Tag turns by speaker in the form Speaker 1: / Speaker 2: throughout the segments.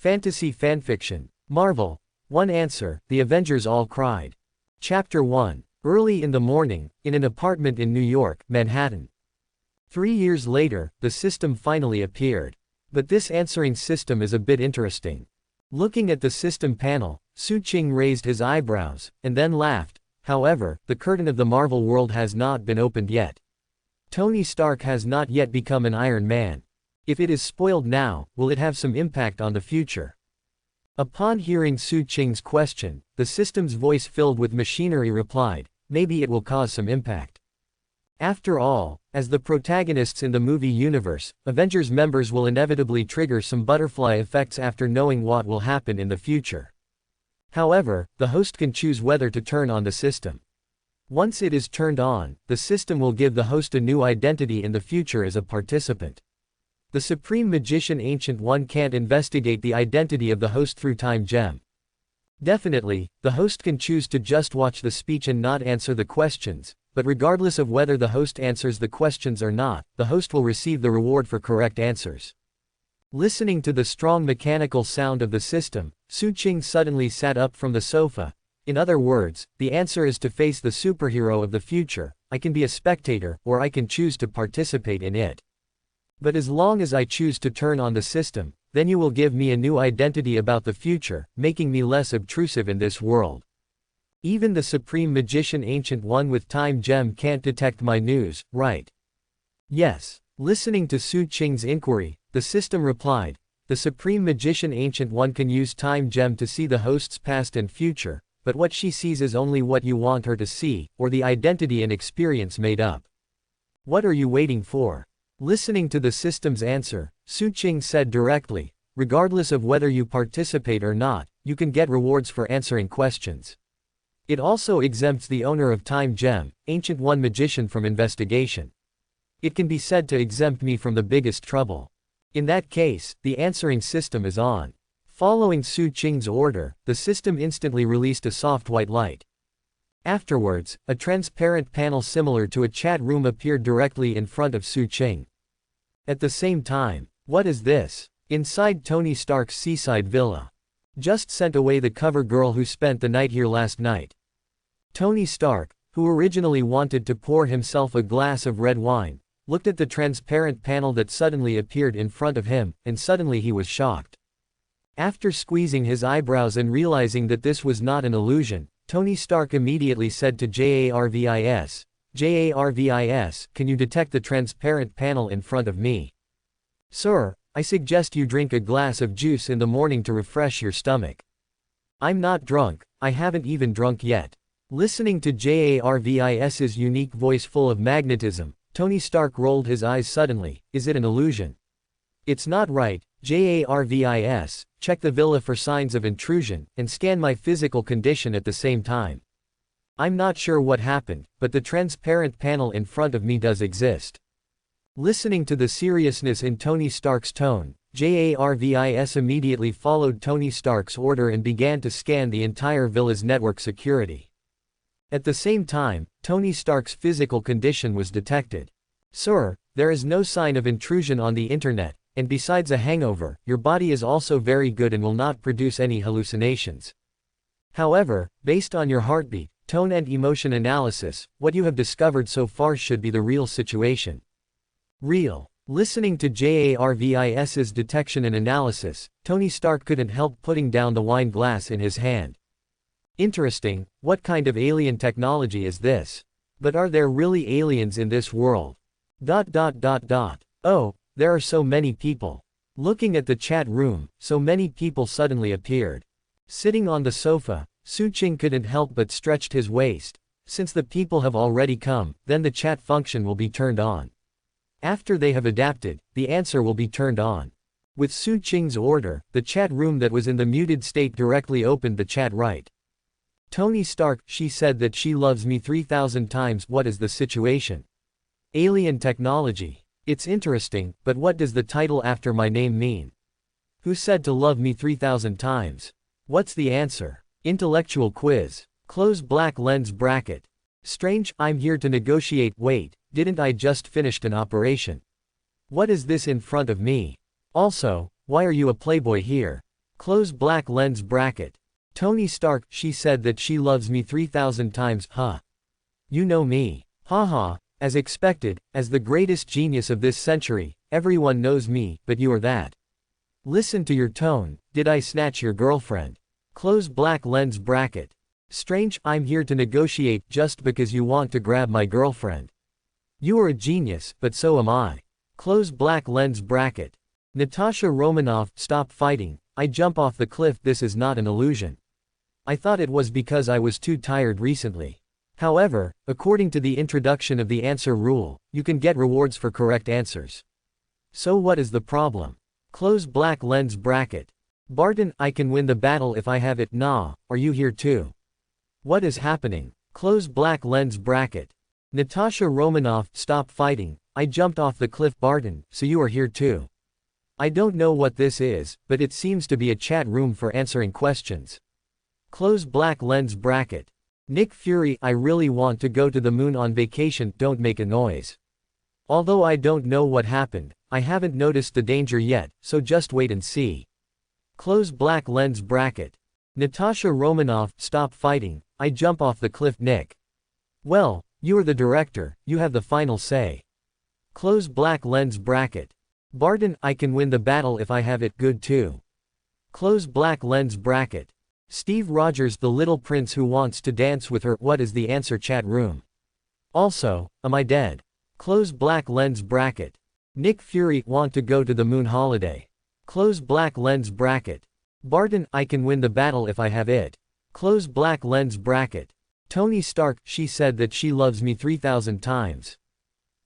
Speaker 1: Fantasy fanfiction. Marvel. One answer, the Avengers all cried. Chapter 1. Early in the morning, in an apartment in New York, Manhattan. 3 years later, the system finally appeared. But this answering system is a bit interesting. Looking at the system panel, Su Ching raised his eyebrows, and then laughed. However, the curtain of the Marvel world has not been opened yet. Tony Stark has not yet become an Iron Man. If it is spoiled now, will it have some impact on the future? Upon hearing Su Ching's question, the system's voice filled with machinery replied, maybe it will cause some impact. After all, as the protagonists in the movie universe, Avengers members will inevitably trigger some butterfly effects after knowing what will happen in the future. However, the host can choose whether to turn on the system. Once it is turned on, the system will give the host a new identity in the future as a participant. The Supreme Magician Ancient One can't investigate the identity of the host through Time Gem. Definitely, the host can choose to just watch the speech and not answer the questions, but regardless of whether the host answers the questions or not, the host will receive the reward for correct answers. Listening to the strong mechanical sound of the system, Su Ching suddenly sat up from the sofa. In other words, the answer is to face the superhero of the future. I can be a spectator, or I can choose to participate in it. But as long as I choose to turn on the system, then you will give me a new identity about the future, making me less obtrusive in this world. Even the Supreme Magician Ancient One with Time Gem can't detect my news, right? Yes. Listening to Su Ching's inquiry, the system replied, the Supreme Magician Ancient One can use Time Gem to see the host's past and future, but what she sees is only what you want her to see, or the identity and experience made up. What are you waiting for? Listening to the system's answer, Su Ching said directly, regardless of whether you participate or not, you can get rewards for answering questions. It also exempts the owner of Time Gem, Ancient One Magician, from investigation. It can be said to exempt me from the biggest trouble. In that case, the answering system is on. Following Su Ching's order, the system instantly released a soft white light. Afterwards, a transparent panel similar to a chat room appeared directly in front of Su Ching. At the same time, what is this? Inside Tony Stark's seaside villa. Just sent away the cover girl who spent the night here last night. Tony Stark, who originally wanted to pour himself a glass of red wine, looked at the transparent panel that suddenly appeared in front of him, and suddenly he was shocked. After squeezing his eyebrows and realizing that this was not an illusion, Tony Stark immediately said to Jarvis, Jarvis, can you detect the transparent panel in front of me? Sir, I suggest you drink a glass of juice in the morning to refresh your stomach. I'm not drunk, I haven't even drunk yet. Listening to Jarvis's unique voice full of magnetism, Tony Stark rolled his eyes suddenly. Is it an illusion? It's not right, Jarvis, check the villa for signs of intrusion, and scan my physical condition at the same time. I'm not sure what happened, but the transparent panel in front of me does exist. Listening to the seriousness in Tony Stark's tone, Jarvis immediately followed Tony Stark's order and began to scan the entire villa's network security. At the same time, Tony Stark's physical condition was detected. Sir, there is no sign of intrusion on the internet, and besides a hangover, your body is also very good and will not produce any hallucinations. However, based on your heartbeat, tone and emotion analysis, what you have discovered so far should be the real situation. Real. Listening to Jarvis's detection and analysis, Tony Stark couldn't help putting down the wine glass in his hand. Interesting, what kind of alien technology is this? But are there really aliens in this world? Oh, there are so many people. Looking at the chat room, so many people suddenly appeared. Sitting on the sofa, Su Ching couldn't help but stretched his waist. Since the people have already come, then the chat function will be turned on. After they have adapted, the answer will be turned on. With Su Ching's order, the chat room that was in the muted state directly opened the chat right. Tony Stark, she said that she loves me 3,000 times. What is the situation? Alien technology. It's interesting, but what does the title after my name mean? Who said to love me 3,000 times? What's the answer? Intellectual quiz. Close black lens bracket. Strange, I'm here to negotiate. Wait, didn't I just finished an operation? What is this in front of me? Also, why are you a playboy here? Close black lens bracket. Tony Stark, she said that she loves me 3,000 times, huh? You know me. Haha, as expected, as the greatest genius of this century, everyone knows me, but you are that. Listen to your tone, did I snatch your girlfriend? Close black lens bracket. Strange, I'm here to negotiate just because you want to grab my girlfriend. You are a genius, but so am I. Close black lens bracket. Natasha Romanoff, stop fighting, I jump off the cliff, this is not an illusion. I thought it was because I was too tired recently. However, according to the introduction of the answer rule, you can get rewards for correct answers. So what is the problem? Close black lens bracket. Barton, I can win the battle if I have it. Nah, are you here too? What is happening? Close black lens bracket. Natasha Romanoff, stop fighting, I jumped off the cliff. Barton, so you are here too. I don't know what this is, but it seems to be a chat room for answering questions. Close black lens bracket. Nick Fury, I really want to go to the moon on vacation, don't make a noise. Although I don't know what happened, I haven't noticed the danger yet, so just wait and see. Close black lens bracket. Natasha Romanoff, stop fighting, I jump off the cliff. Nick. Well, you are the director, you have the final say. Close black lens bracket. Barton, I can win the battle if I have it. Good too. Close black lens bracket. Steve Rogers, the little prince who wants to dance with her. What is the answer? Chat room. Also, am I dead? Close black lens bracket. Nick Fury, want to go to the moon holiday. Close black lens bracket. Barton, I can win the battle if I have it. Close black lens bracket. Tony Stark, she said that she loves me 3,000 times.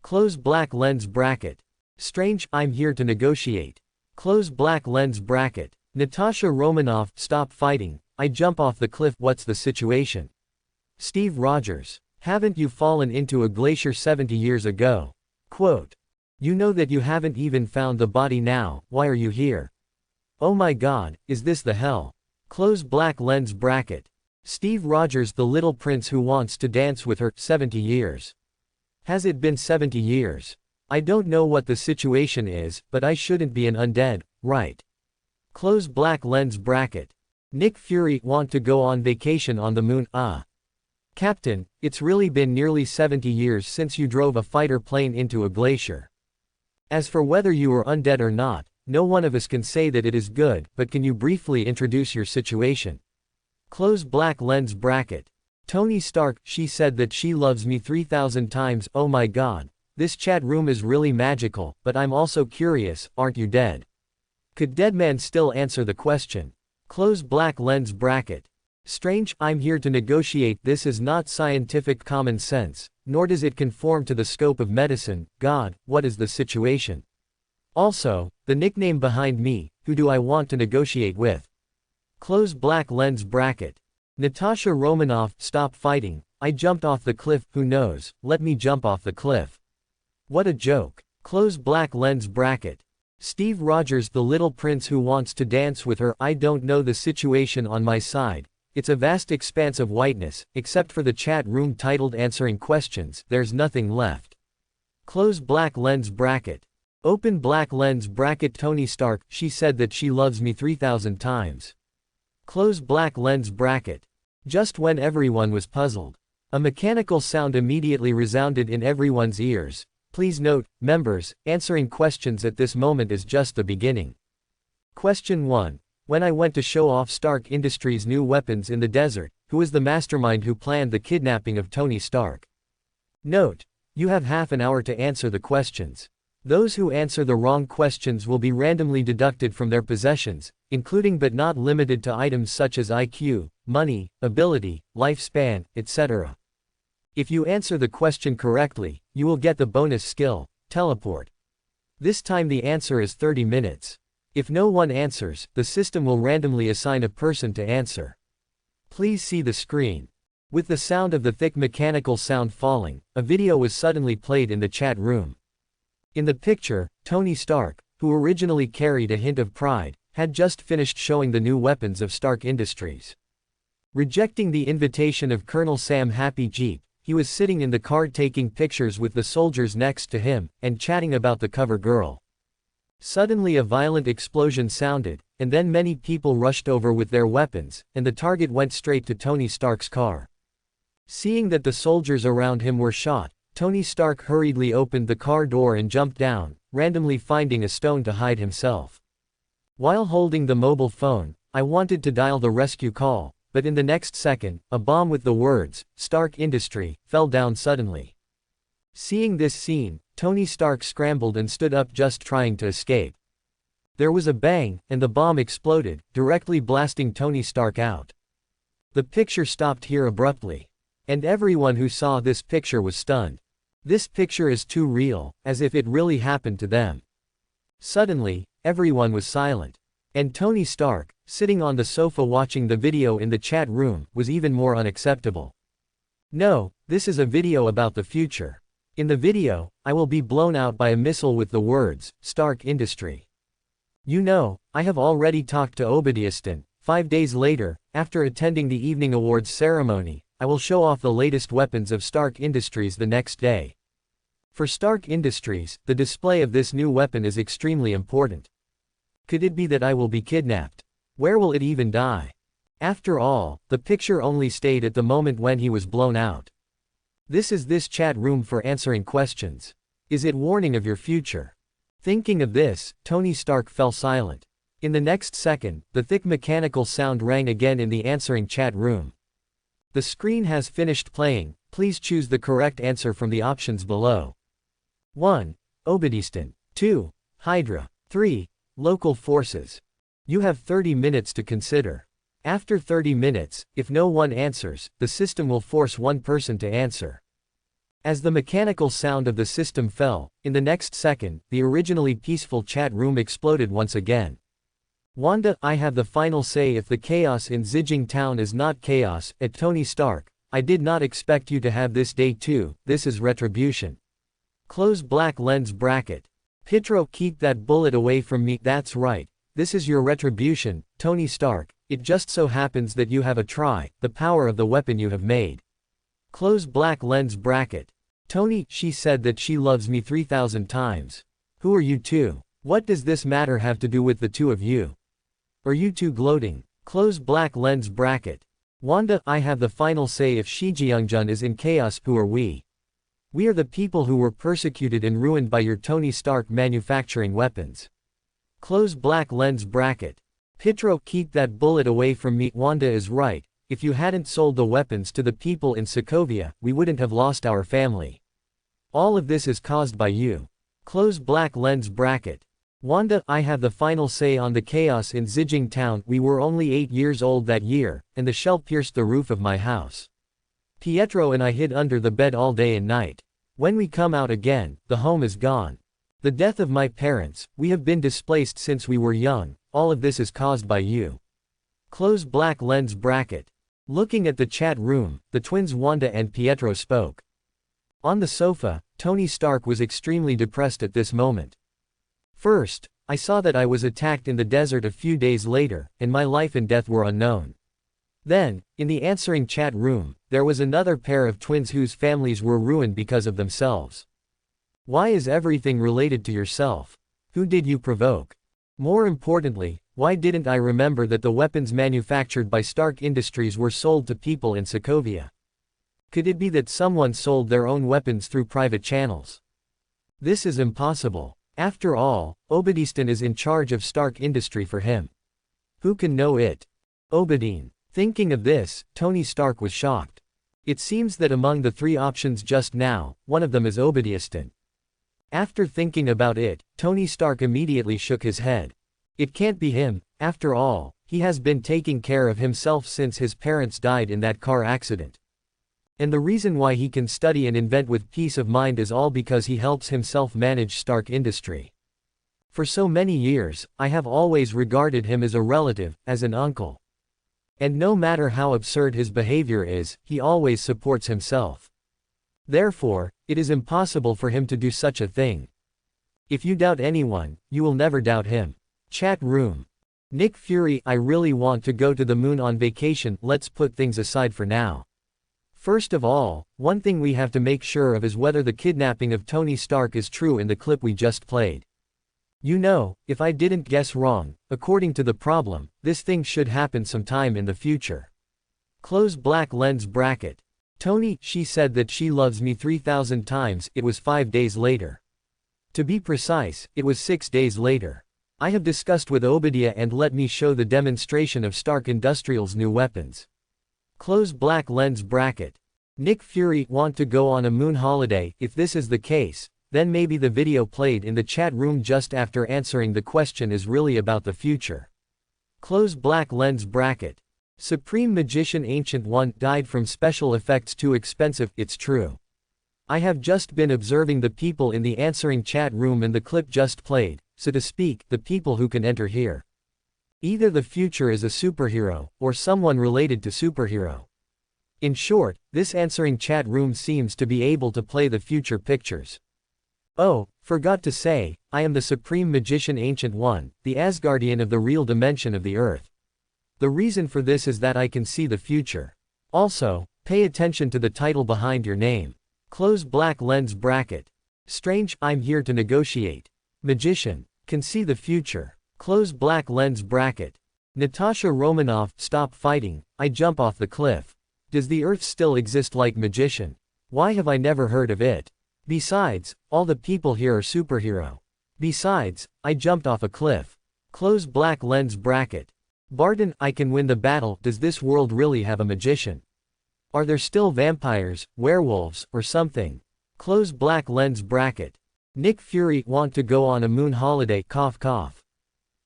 Speaker 1: Close black lens bracket. Strange, I'm here to negotiate. Close black lens bracket. Natasha Romanoff, stop fighting, I jump off the cliff. What's the situation? Steve Rogers. Haven't you fallen into a glacier 70 years ago? Quote. You know that you haven't even found the body now, why are you here? Oh my god, is this the hell? Close black lens bracket. Steve Rogers, the little prince who wants to dance with her. 70 years. Has it been 70 years? I don't know what the situation is, but I shouldn't be an undead, right? Close black lens bracket. Nick Fury, want to go on vacation on the moon. Captain, it's really been nearly 70 years since you drove a fighter plane into a glacier. As for whether you are undead or not, no one of us can say that it is good, but can you briefly introduce your situation? Close black lens bracket. Tony Stark, she said that she loves me 3,000 times. Oh my god, this chat room is really magical, but I'm also curious, aren't you dead? Could Deadman still answer the question? Close black lens bracket. Strange, I'm here to negotiate. This is not scientific common sense, nor does it conform to the scope of medicine. God, what is the situation? Also, the nickname behind me, who do I want to negotiate with? Close black lens bracket. Natasha Romanoff, stop fighting, I jumped off the cliff. Who knows, let me jump off the cliff. What a joke. Close black lens bracket. Steve Rogers, the little prince who wants to dance with her. I don't know the situation on my side. It's a vast expanse of whiteness, except for the chat room titled Answering Questions. There's nothing left. Close black lens bracket. Open black lens bracket. Tony Stark, she said that she loves me 3,000 times. Close black lens bracket. Just when everyone was puzzled, a mechanical sound immediately resounded in everyone's ears. Please note, members, answering questions at this moment is just the beginning. Question 1. When I went to show off Stark Industries' new weapons in the desert, who is the mastermind who planned the kidnapping of Tony Stark? Note. You have half an hour to answer the questions. Those who answer the wrong questions will be randomly deducted from their possessions, including but not limited to items such as IQ, money, ability, lifespan, etc. If you answer the question correctly, you will get the bonus skill, Teleport. This time the answer is 30 minutes. If no one answers, the system will randomly assign a person to answer. Please see the screen. With the sound of the thick mechanical sound falling, a video was suddenly played in the chat room. In the picture, Tony Stark, who originally carried a hint of pride, had just finished showing the new weapons of Stark Industries. Rejecting the invitation of Colonel Sam Happy Jeep, he was sitting in the car taking pictures with the soldiers next to him, and chatting about the cover girl. Suddenly a violent explosion sounded, and then many people rushed over with their weapons, and the target went straight to Tony Stark's car. Seeing that the soldiers around him were shot, Tony Stark hurriedly opened the car door and jumped down, randomly finding a stone to hide himself. While holding the mobile phone, I wanted to dial the rescue call, but in the next second, a bomb with the words, "Stark Industry," fell down suddenly. Seeing this scene, Tony Stark scrambled and stood up just trying to escape. There was a bang, and the bomb exploded, directly blasting Tony Stark out. The picture stopped here abruptly. And everyone who saw this picture was stunned. This picture is too real, as if it really happened to them. Suddenly, everyone was silent. And Tony Stark, sitting on the sofa watching the video in the chat room, was even more unacceptable. No, this is a video about the future. In the video, I will be blown out by a missile with the words, "Stark Industry." You know, I have already talked to Obadiah. 5 days later, after attending the evening awards ceremony, I will show off the latest weapons of Stark Industries the next day. For Stark Industries, the display of this new weapon is extremely important. Could it be that I will be kidnapped? Where will it even die? After all, the picture only stayed at the moment when he was blown out. This is this chat room for answering questions. Is it warning of your future? Thinking of this, Tony Stark fell silent. In the next second, the thick mechanical sound rang again in the answering chat room. The screen has finished playing, please choose the correct answer from the options below. 1. Obadiah. 2. Hydra. 3. Local forces. You have 30 minutes to consider. After 30 minutes, if no one answers, the system will force one person to answer. As the mechanical sound of the system fell, in the next second, the originally peaceful chat room exploded once again. Wanda, I have the final say if the chaos in Zijing Town is not chaos. At Tony Stark, I did not expect you to have this day too, this is retribution. Close black lens bracket. Pietro, keep that bullet away from me, that's right, this is your retribution, Tony Stark, it just so happens that you have the power of the weapon you have made. Close black lens bracket. Tony, she said that she loves me 3,000 times. Who are you two? What does this matter have to do with the two of you? Are you two gloating? Close black lens bracket. Wanda, I have the final say if Shijiangjun is in chaos. Who are we? We are the people who were persecuted and ruined by your Tony Stark manufacturing weapons. Close black lens bracket. Pietro, keep that bullet away from me. Wanda is right, if you hadn't sold the weapons to the people in Sokovia, we wouldn't have lost our family. All of this is caused by you. Close black lens bracket. Wanda, I have the final say on the chaos in Zijing Town. We were only 8 years old that year, and the shell pierced the roof of my house. Pietro and I hid under the bed all day and night. When we come out again, the home is gone. The death of my parents, we have been displaced since we were young, all of this is caused by you. Close black lens bracket. Looking at the chat room, the twins Wanda and Pietro spoke. On the sofa, Tony Stark was extremely depressed at this moment. First, I saw that I was attacked in the desert a few days later, and my life and death were unknown. Then, in the answering chat room, there was another pair of twins whose families were ruined because of themselves. Why is everything related to yourself? Who did you provoke? More importantly, why didn't I remember that the weapons manufactured by Stark Industries were sold to people in Sokovia? Could it be that someone sold their own weapons through private channels? This is impossible. After all, Obadiah is in charge of Stark Industry for him. Who can know it? Obadiah. Thinking of this, Tony Stark was shocked. It seems that among the 3 options just now, one of them is Obadiah. After thinking about it, Tony Stark immediately shook his head. It can't be him, after all, he has been taking care of himself since his parents died in that car accident. And the reason why he can study and invent with peace of mind is all because he helps himself manage Stark Industry. For so many years, I have always regarded him as a relative, as an uncle. And no matter how absurd his behavior is, he always supports himself. Therefore, it is impossible for him to do such a thing. If you doubt anyone, you will never doubt him. Chat room. Nick Fury, I really want to go to the moon on vacation. Let's put things aside for now. First of all, one thing we have to make sure of is whether the kidnapping of Tony Stark is true in the clip we just played. You know, if I didn't guess wrong, according to the problem, this thing should happen sometime in the future. Close black lens bracket. Tony, she said that she loves me 3,000 times, it was 5 days later. To be precise, it was 6 days later. I have discussed with Obadiah and let me show the demonstration of Stark Industrial's new weapons. Close black lens bracket. Nick Fury, want to go on a moon holiday? If this is the case, then maybe the video played in the chat room just after answering the question is really about the future. Close black lens bracket. Supreme Magician Ancient One died from special effects too expensive. It's true. I have just been observing the people in the answering chat room and the clip just played, so to speak, the people who can enter here. Either the future is a superhero, or someone related to superhero. In short, this answering chat room seems to be able to play the future pictures. Oh, forgot to say, I am the Supreme Magician Ancient One, the Asgardian of the real dimension of the Earth. The reason for this is that I can see the future. Also, pay attention to the title behind your name. Close black lens bracket. Strange, I'm here to negotiate. Magician, can see the future. Close black lens bracket. Natasha Romanoff, stop fighting, I jump off the cliff. Does the Earth still exist like magician? Why have I never heard of it? Besides, all the people here are superhero. Besides, I jumped off a cliff. Close black lens bracket. Barton, I can win the battle. Does this world really have a magician? Are there still vampires, werewolves, or something? Close black lens bracket. Nick Fury, want to go on a moon holiday? Cough cough.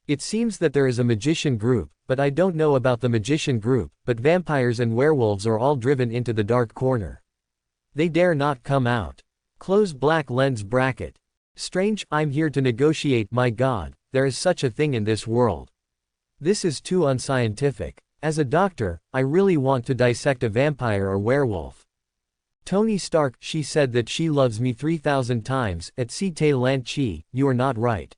Speaker 1: It seems that there is a magician group, but I don't know about the magician group, but vampires and werewolves are all driven into the dark corner. They dare not come out. Close black lens bracket. Strange, I'm here to negotiate. My God, there is such a thing in this world. This is too unscientific. As a doctor, I really want to dissect a vampire or werewolf. Tony Stark, she said that she loves me 3,000 times, at Cite Lan Chi, you are not right.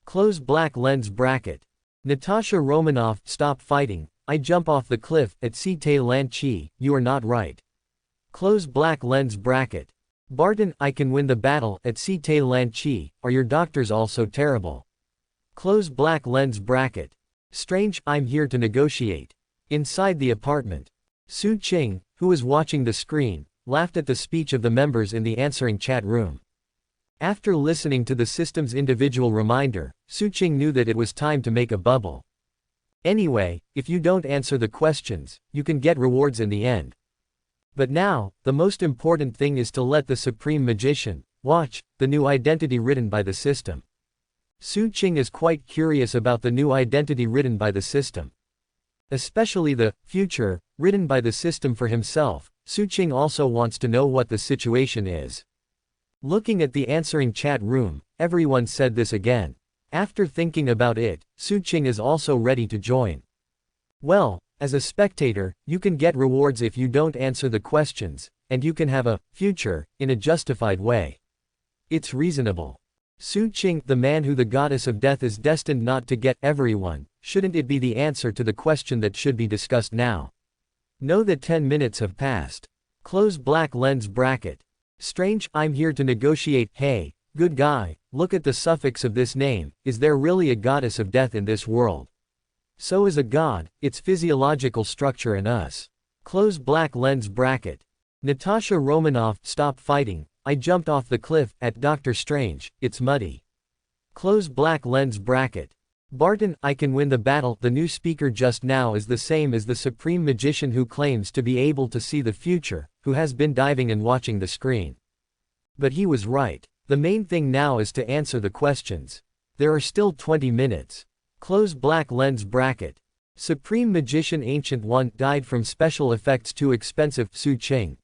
Speaker 1: Close black lens bracket. Natasha Romanoff, stop fighting, I jump off the cliff, at Cite Lan Chi, you are not right. Close black lens bracket. Barton, I can win the battle, at Cite Lan Chi, are your doctors also terrible? Close black lens bracket. Strange, I'm here to negotiate. Inside the apartment. Su Ching, who was watching the screen, laughed at the speech of the members in the answering chat room. After listening to the system's individual reminder, Su Ching knew that it was time to make a bubble. Anyway, if you don't answer the questions, you can get rewards in the end. But now, the most important thing is to let the Supreme Magician watch the new identity written by the system. Su Ching is quite curious about the new identity written by the system. Especially the future, written by the system for himself. Su Ching also wants to know what the situation is. Looking at the answering chat room, everyone said this again. After thinking about it, Su Ching is also ready to join. Well, as a spectator, you can get rewards if you don't answer the questions, and you can have a future in a justified way. It's reasonable. Su Ching, the man who the goddess of death is destined not to get everyone, shouldn't it be the answer to the question that should be discussed now? Know that 10 minutes have passed. Close black lens bracket. Strange, I'm here to negotiate. Hey, good guy, look at the suffix of this name. Is there really a goddess of death in this world? So is a god, its physiological structure in us. Close black lens bracket. Natasha Romanoff, stop fighting, I jumped off the cliff, at Doctor Strange, it's muddy. Close black lens bracket. Barton, I can win the battle. The new speaker just now is the same as the Supreme Magician who claims to be able to see the future, who has been diving and watching the screen. But he was right. The main thing now is to answer the questions. There are still 20 minutes. Close black lens bracket. Supreme Magician Ancient One died from special effects too expensive. Su Ching.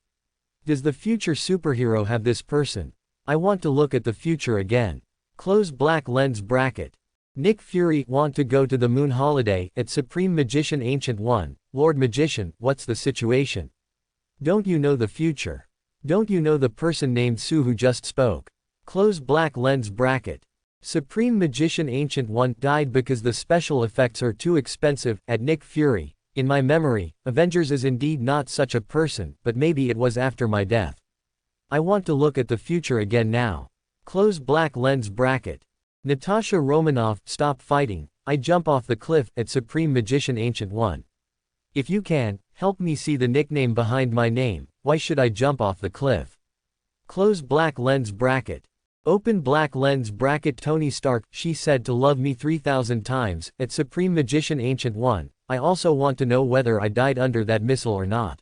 Speaker 1: Does the future superhero have this person? I want to look at the future again. Close black lens bracket. Nick Fury, want to go to the moon holiday, at Supreme Magician Ancient One, Lord Magician, what's the situation? Don't you know the future? Don't you know the person named Sue who just spoke? Close black lens bracket. Supreme Magician Ancient One died because the special effects are too expensive, at Nick Fury. In my memory, Avengers is indeed not such a person, but maybe it was after my death. I want to look at the future again now. Close black lens bracket. Natasha Romanoff, stop fighting, I jump off the cliff at Supreme Magician Ancient One. If you can, help me see the nickname behind my name, why should I jump off the cliff? Close black lens bracket. Open black lens bracket. Tony Stark, she said to love me 3,000 times, at Supreme Magician Ancient One, I also want to know whether I died under that missile or not.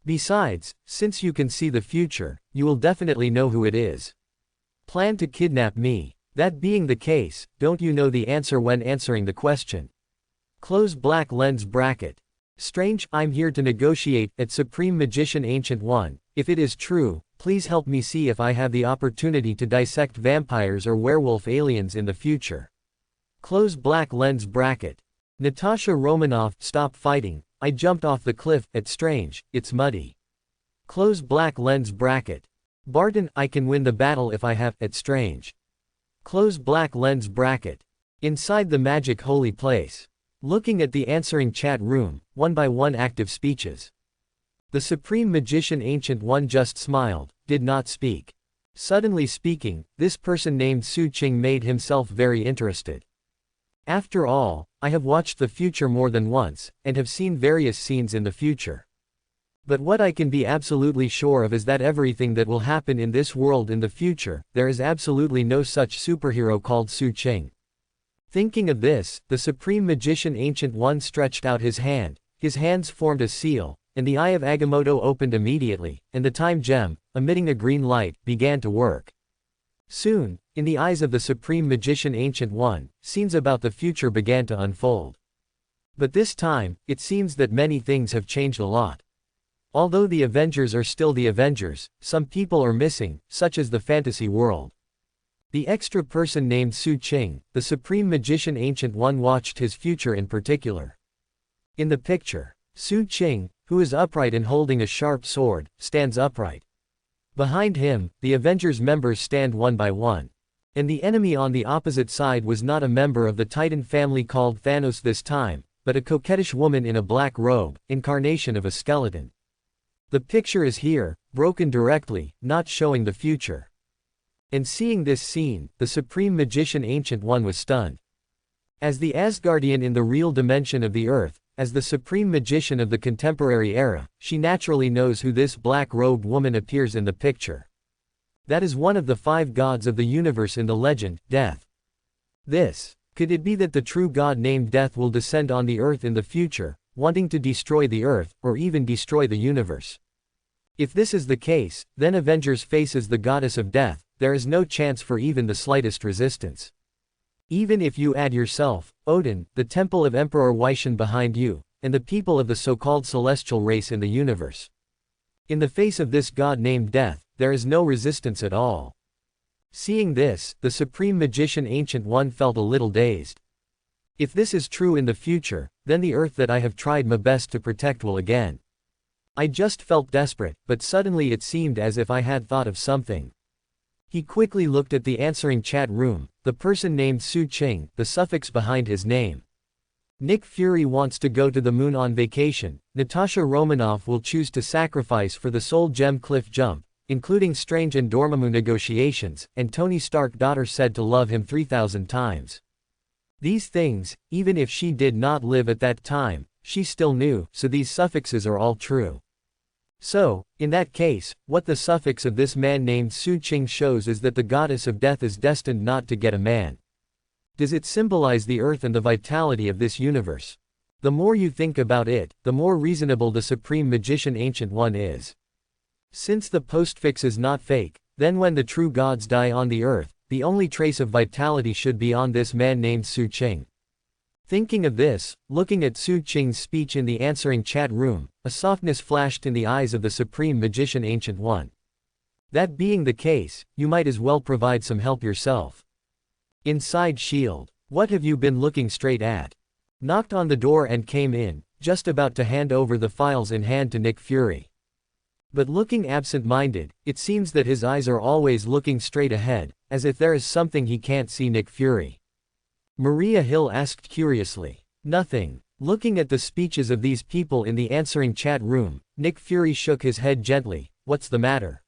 Speaker 1: Besides, since you can see the future, you will definitely know who it is. Plan to kidnap me. That being the case, don't you know the answer when answering the question? Close black lens bracket. Strange, I'm here to negotiate, at Supreme Magician Ancient One, if it is true, please help me see if I have the opportunity to dissect vampires or werewolf aliens in the future. Close black lens bracket. Natasha Romanoff, stop fighting, I jumped off the cliff, at Strange, it's muddy. Close black lens bracket. Barton, I can win the battle if I have, at Strange. Close black lens bracket. Inside the magic holy place. Looking at the answering chat room, one by one active speeches. The Supreme Magician Ancient One just smiled, did not speak. Suddenly speaking, this person named Su Ching made himself very interested. After all, I have watched the future more than once, and have seen various scenes in the future. But what I can be absolutely sure of is that everything that will happen in this world in the future, there is absolutely no such superhero called Su Ching. Thinking of this, the Supreme Magician Ancient One stretched out his hand, his hands formed a seal, and the eye of Agamotto opened immediately, and the time gem, emitting a green light, began to work. Soon, in the eyes of the Supreme Magician Ancient One, scenes about the future began to unfold. But this time, it seems that many things have changed a lot. Although the Avengers are still the Avengers, some people are missing, such as the fantasy world. The extra person named Su Ching, the Supreme Magician Ancient One, watched his future in particular. In the picture, Su Ching, who is upright and holding a sharp sword, stands upright. Behind him, the Avengers members stand one by one. And the enemy on the opposite side was not a member of the Titan family called Thanos this time, but a coquettish woman in a black robe, incarnation of a skeleton. The picture is here, broken directly, not showing the future. And seeing this scene, the Supreme Magician Ancient One was stunned. As the Asgardian in the real dimension of the Earth, as the Supreme Magician of the contemporary era, she naturally knows who this black-robed woman appears in the picture. That is one of the 5 gods of the universe in the legend, Death. Could it be that the true god named Death will descend on the Earth in the future, wanting to destroy the Earth, or even destroy the universe? If this is the case, then Avengers faces the goddess of death. There is no chance for even the slightest resistance. Even if you add yourself, Odin, the temple of Emperor Weixin behind you, and the people of the so-called celestial race in the universe. In the face of this god named Death, there is no resistance at all. Seeing this, the Supreme Magician Ancient One felt a little dazed. If this is true in the future, then the Earth that I have tried my best to protect will again. I just felt desperate, but suddenly it seemed as if I had thought of something. He quickly looked at the answering chat room, the person named Su Ching, the suffix behind his name. Nick Fury wants to go to the moon on vacation. Natasha Romanoff will choose to sacrifice for the Soul Gem cliff jump, including Strange and Dormammu negotiations, and Tony Stark daughter said to love him 3,000 times. These things, even if she did not live at that time, she still knew, so these suffixes are all true. So, in that case, what the suffix of this man named Su Ching shows is that the goddess of death is destined not to get a man. Does it symbolize the earth and the vitality of this universe? The more you think about it, the more reasonable the Supreme Magician Ancient One is. Since the postfix is not fake, then when the true gods die on the earth, the only trace of vitality should be on this man named Su Ching. Thinking of this, looking at Su Ching's speech in the answering chat room, a softness flashed in the eyes of the Supreme Magician Ancient One. That being the case, you might as well provide some help yourself. Inside S.H.I.E.L.D. What have you been looking straight at? Knocked on the door and came in, just about to hand over the files in hand to Nick Fury. But looking absent-minded, it seems that his eyes are always looking straight ahead, as if there is something he can't see. Nick Fury. Maria Hill asked curiously. Nothing. Looking at the speeches of these people in the answering chat room, Nick Fury shook his head gently. What's the matter?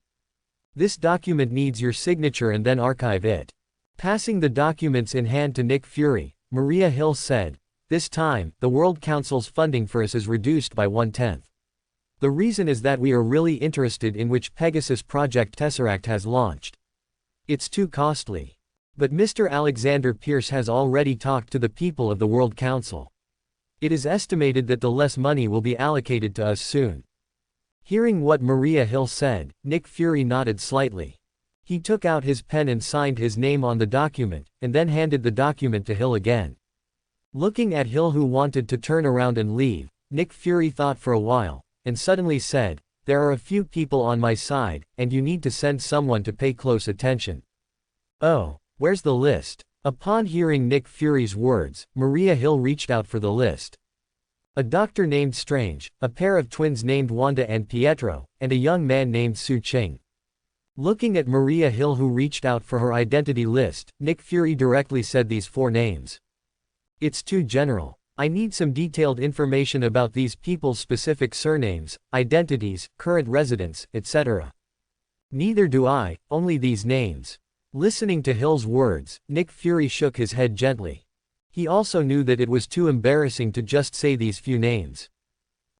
Speaker 1: This document needs your signature and then archive it. Passing the documents in hand to Nick Fury, Maria Hill said, "This time, the World Council's funding for us is reduced by 1/10. The reason is that we are really interested in which Pegasus Project Tesseract has launched. It's too costly. But Mr. Alexander Pierce has already talked to the people of the World Council. It is estimated that the less money will be allocated to us soon." Hearing what Maria Hill said, Nick Fury nodded slightly. He took out his pen and signed his name on the document, and then handed the document to Hill again. Looking at Hill, who wanted to turn around and leave, Nick Fury thought for a while, and suddenly said, "There are a few people on my side, and you need to send someone to pay close attention." "Oh, where's the list?" Upon hearing Nick Fury's words, Maria Hill reached out for the list. A doctor named Strange, a pair of twins named Wanda and Pietro, and a young man named Su Ching. Looking at Maria Hill, who reached out for her identity list, Nick Fury directly said these 4 names. "It's too general. I need some detailed information about these people's specific surnames, identities, current residence, etc." "Neither do I, only these names." Listening to Hill's words, Nick Fury shook his head gently. He also knew that it was too embarrassing to just say these few names.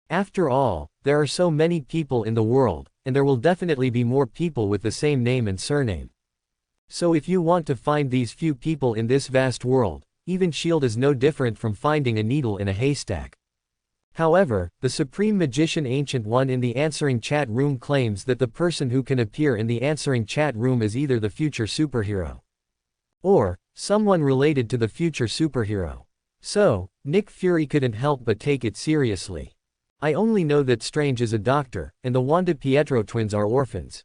Speaker 1: After all, there are so many people in the world, and there will definitely be more people with the same name and surname. So if you want to find these few people in this vast world, even S.H.I.E.L.D. is no different from finding a needle in a haystack. However, the Supreme Magician Ancient One in the answering chat room claims that the person who can appear in the answering chat room is either the future superhero or someone related to the future superhero. So, Nick Fury couldn't help but take it seriously. "I only know that Strange is a doctor, and the Wanda Pietro twins are orphans.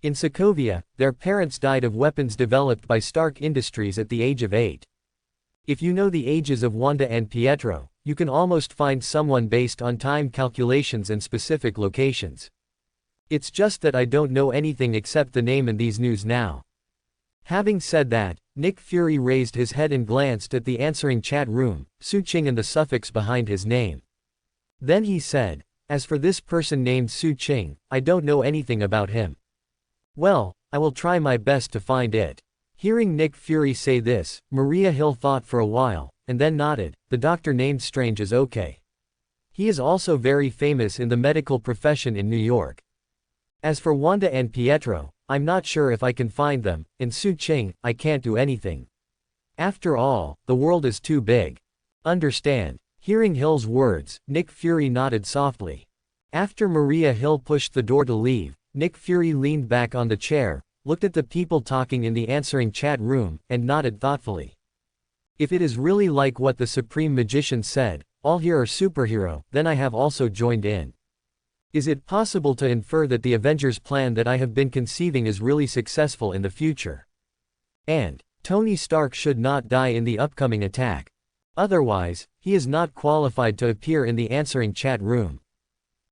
Speaker 1: In Sokovia, their parents died of weapons developed by Stark Industries at the age of 8. If you know the ages of Wanda and Pietro, you can almost find someone based on time calculations and specific locations. It's just that I don't know anything except the name and these news now." Having said that, Nick Fury raised his head and glanced at the answering chat room, Su Ching and the suffix behind his name. Then he said, "As for this person named Su Ching, I don't know anything about him. Well, I will try my best to find it." Hearing Nick Fury say this, Maria Hill thought for a while, and then nodded. "The doctor named Strange is okay. He is also very famous in the medical profession in New York. As for Wanda and Pietro, I'm not sure if I can find them, and Su Ching, I can't do anything. After all, the world is too big. Understand?" Hearing Hill's words, Nick Fury nodded softly. After Maria Hill pushed the door to leave, Nick Fury leaned back on the chair, looked at the people talking in the answering chat room, and nodded thoughtfully. If it is really like what the Supreme Magician said, all here are superhero, then I have also joined in. Is it possible to infer that the Avengers plan that I have been conceiving is really successful in the future? And Tony Stark should not die in the upcoming attack. Otherwise, he is not qualified to appear in the answering chat room.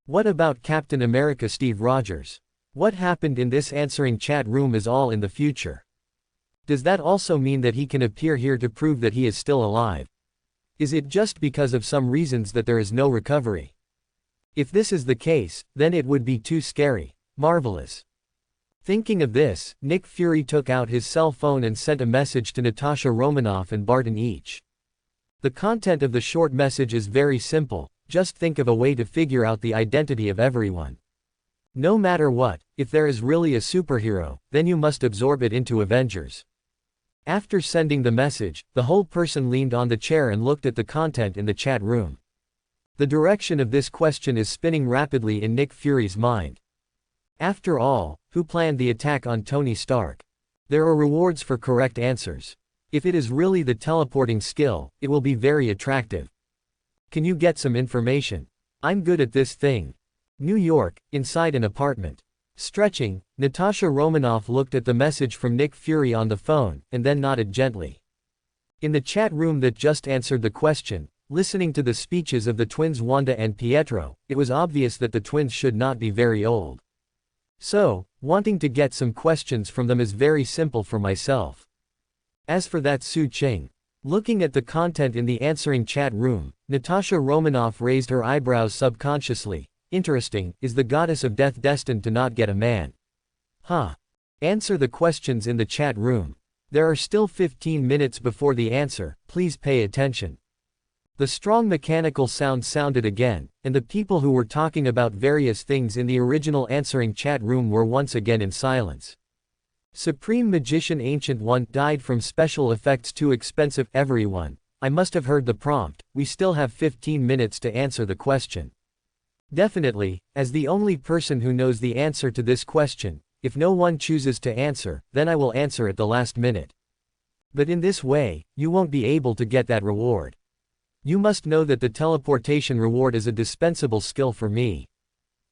Speaker 1: What about Captain America Steve Rogers? What happened in this answering chat room is all in the future. Does that also mean that he can appear here to prove that he is still alive? Is it just because of some reasons that there is no recovery? If this is the case, then it would be too scary. Marvelous. Thinking of this, Nick Fury took out his cell phone and sent a message to Natasha Romanoff and Barton each. The content of the short message is very simple: just think of a way to figure out the identity of everyone. No matter what, if there is really a superhero, then you must absorb it into Avengers. After sending the message, the whole person leaned on the chair and looked at the content in the chat room. The direction of this question is spinning rapidly in Nick Fury's mind. After all, who planned the attack on Tony Stark? There are rewards for correct answers. If it is really the teleporting skill, it will be very attractive. Can you get some information? I'm good at this thing. New York, inside an apartment. Stretching, Natasha Romanoff looked at the message from Nick Fury on the phone, and then nodded gently. In the chat room that just answered the question, listening to the speeches of the twins Wanda and Pietro, it was obvious that the twins should not be very old. So, wanting to get some questions from them is very simple for myself. As for that Su Ching. Looking at the content in the answering chat room, Natasha Romanoff raised her eyebrows subconsciously. Interesting, is the goddess of death destined to not get a man? Huh. Answer the questions in the chat room. There are still 15 minutes before the answer, please pay attention. The strong mechanical sound sounded again, and the people who were talking about various things in the original answering chat room were once again in silence. Supreme Magician Ancient One died from special effects too expensive. Everyone, I must have heard the prompt, we still have 15 minutes to answer the question. Definitely, as the only person who knows the answer to this question, if no one chooses to answer, then I will answer at the last minute. But in this way, you won't be able to get that reward. You must know that the teleportation reward is a dispensable skill for me.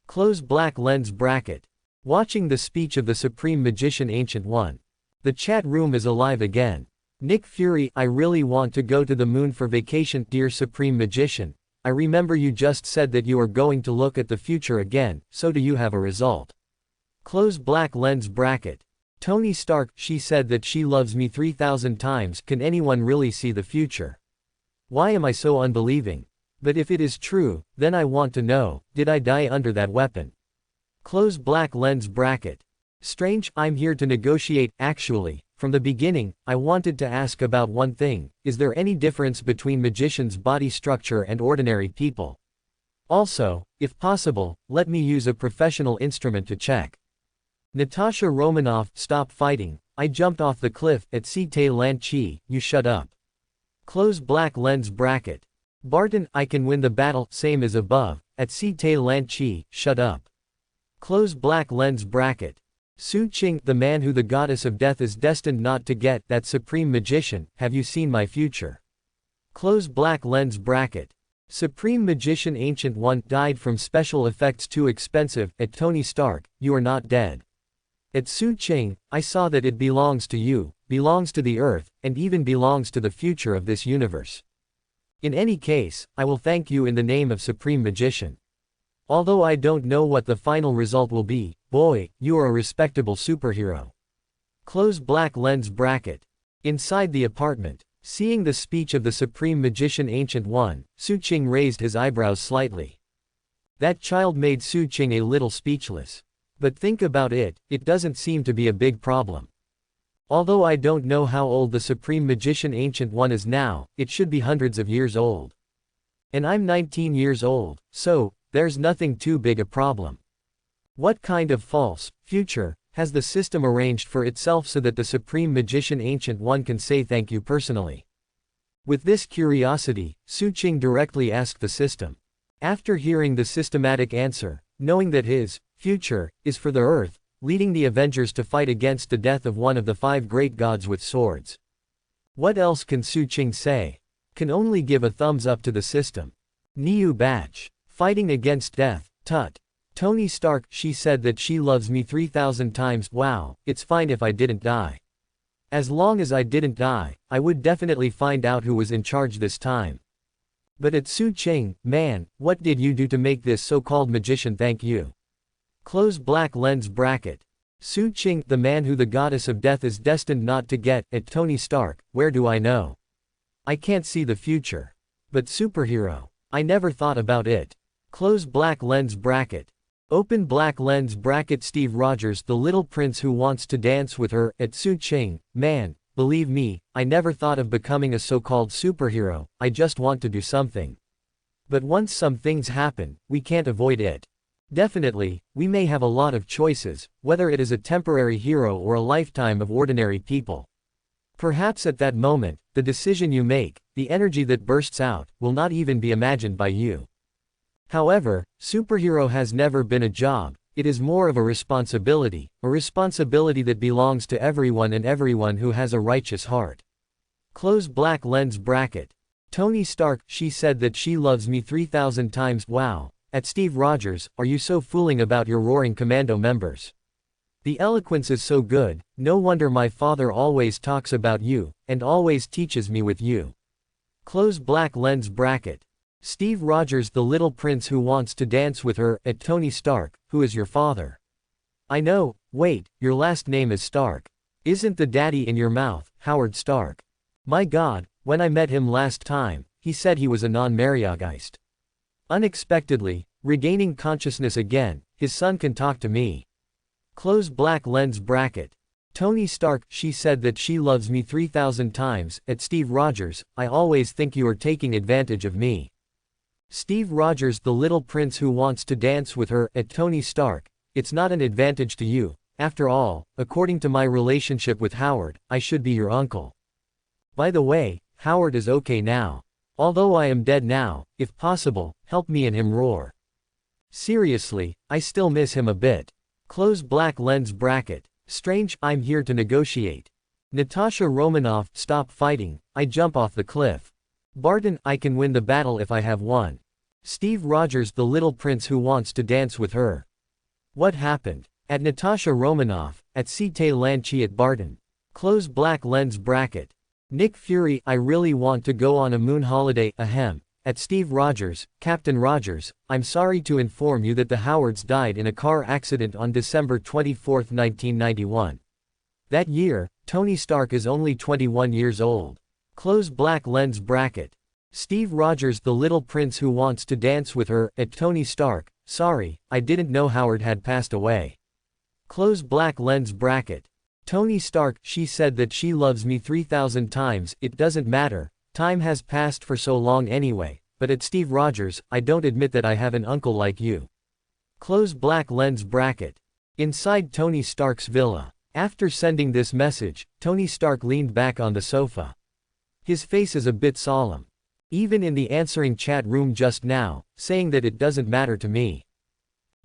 Speaker 1: Close black lens bracket. Watching the speech of the Supreme Magician Ancient One. The chat room is alive again. Nick Fury, I really want to go to the moon for vacation. Dear Supreme Magician, I remember you just said that you are going to look at the future again, so do you have a result? Close black lens bracket. Tony Stark, she said that she loves me 3,000 times. Can anyone really see the future? Why am I so unbelieving? But if it is true, then I want to know, did I die under that weapon? Close black lens bracket. Strange, I'm here to negotiate. Actually, from the beginning, I wanted to ask about one thing, is there any difference between magicians' body structure and ordinary people? Also, if possible, let me use a professional instrument to check. Natasha Romanoff, stop fighting, I jumped off the cliff, at Site Lan Chi, you shut up. Close black lens bracket. Barton, I can win the battle, same as above, at Site Lan Chi, shut up. Close black lens bracket. Su Qing, the man who the goddess of death is destined not to get, that supreme magician, have you seen my future? Close black lens bracket. Supreme Magician Ancient One died from special effects too expensive, at Tony Stark, you are not dead. At Su Qing, I saw that it belongs to you, belongs to the earth, and even belongs to the future of this universe. In any case, I will thank you in the name of Supreme Magician. Although I don't know what the final result will be, boy, you are a respectable superhero. Close black lens bracket. Inside the apartment, seeing the speech of the Supreme Magician Ancient One, Su Qing raised his eyebrows slightly. That child made Su Qing a little speechless. But think about it, it doesn't seem to be a big problem. Although I don't know how old the Supreme Magician Ancient One is now, it should be hundreds of years old. And I'm 19 years old, so, there's nothing too big a problem. What kind of false future has the system arranged for itself so that the Supreme Magician Ancient One can say thank you personally? With this curiosity, Su Qing directly asked the system. After hearing the systematic answer, knowing that his future is for the earth, leading the Avengers to fight against the death of one of the 5 great gods with swords. What else can Su Qing say? Can only give a thumbs up to the system. Niu Batch. Fighting against death, tut. Tony Stark, she said that she loves me 3,000 times. Wow, it's fine if I didn't die. As long as I didn't die, I would definitely find out who was in charge this time. But at Su Qing, man, what did you do to make this so-called magician thank you? Close black lens bracket. Su Qing, the man who the goddess of death is destined not to get, at Tony Stark, where do I know? I can't see the future. But superhero. I never thought about it. Close black lens bracket. Open black lens bracket. Steve Rogers, the little prince who wants to dance with her, at Su Qing, man, believe me, I never thought of becoming a so-called superhero, I just want to do something. But once some things happen, we can't avoid it. Definitely, we may have a lot of choices, whether it is a temporary hero or a lifetime of ordinary people. Perhaps at that moment, the decision you make, the energy that bursts out, will not even be imagined by you. However, superhero has never been a job, it is more of a responsibility that belongs to everyone and everyone who has a righteous heart. Close black lens bracket. Tony Stark, she said that she loves me 3,000 times. Wow. At Steve Rogers, are you so fooling about your roaring commando members? The eloquence is so good, no wonder my father always talks about you, and always teaches me with you. Close black lens bracket. Steve Rogers, the little prince who wants to dance with her, at Tony Stark, who is your father? I know, wait, your last name is Stark. Isn't the daddy in your mouth, Howard Stark? My God, when I met him last time, he said he was a non-Mariageist. Unexpectedly, regaining consciousness again, his son can talk to me. Close black lens bracket. Tony Stark, she said that she loves me 3,000 times. At Steve Rogers, I always think you are taking advantage of me. Steve Rogers, the little prince who wants to dance with her. At Tony Stark, it's not an advantage to you. After all, according to my relationship with Howard, I should be your uncle. By the way, Howard is okay now. Although I am dead now, if possible, help me and him roar. Seriously, I still miss him a bit. Close black lens bracket. Strange, I'm here to negotiate. Natasha Romanoff, stop fighting, I jump off the cliff. Barton, I can win the battle if I have one. Steve Rogers, the little prince who wants to dance with her. What happened? At Natasha Romanoff, at Sita Lanchi at Barton. Close black lens bracket. Nick Fury, I really want to go on a moon holiday. Ahem. At Steve Rogers, Captain Rogers, I'm sorry to inform you that the Howards died in a car accident on December 24, 1991. That year, Tony Stark is only 21 years old. Close black lens bracket. Steve Rogers, the little prince who wants to dance with her. At Tony Stark, sorry, I didn't know Howard had passed away. Close black lens bracket. Tony Stark, she said that she loves me 3,000 times. It doesn't matter. Time has passed for so long anyway, but at Steve Rogers, I don't admit that I have an uncle like you. Close black lens bracket. Inside Tony Stark's villa. After sending this message, Tony Stark leaned back on the sofa. His face is a bit solemn. Even in the answering chat room just now, saying that it doesn't matter to me.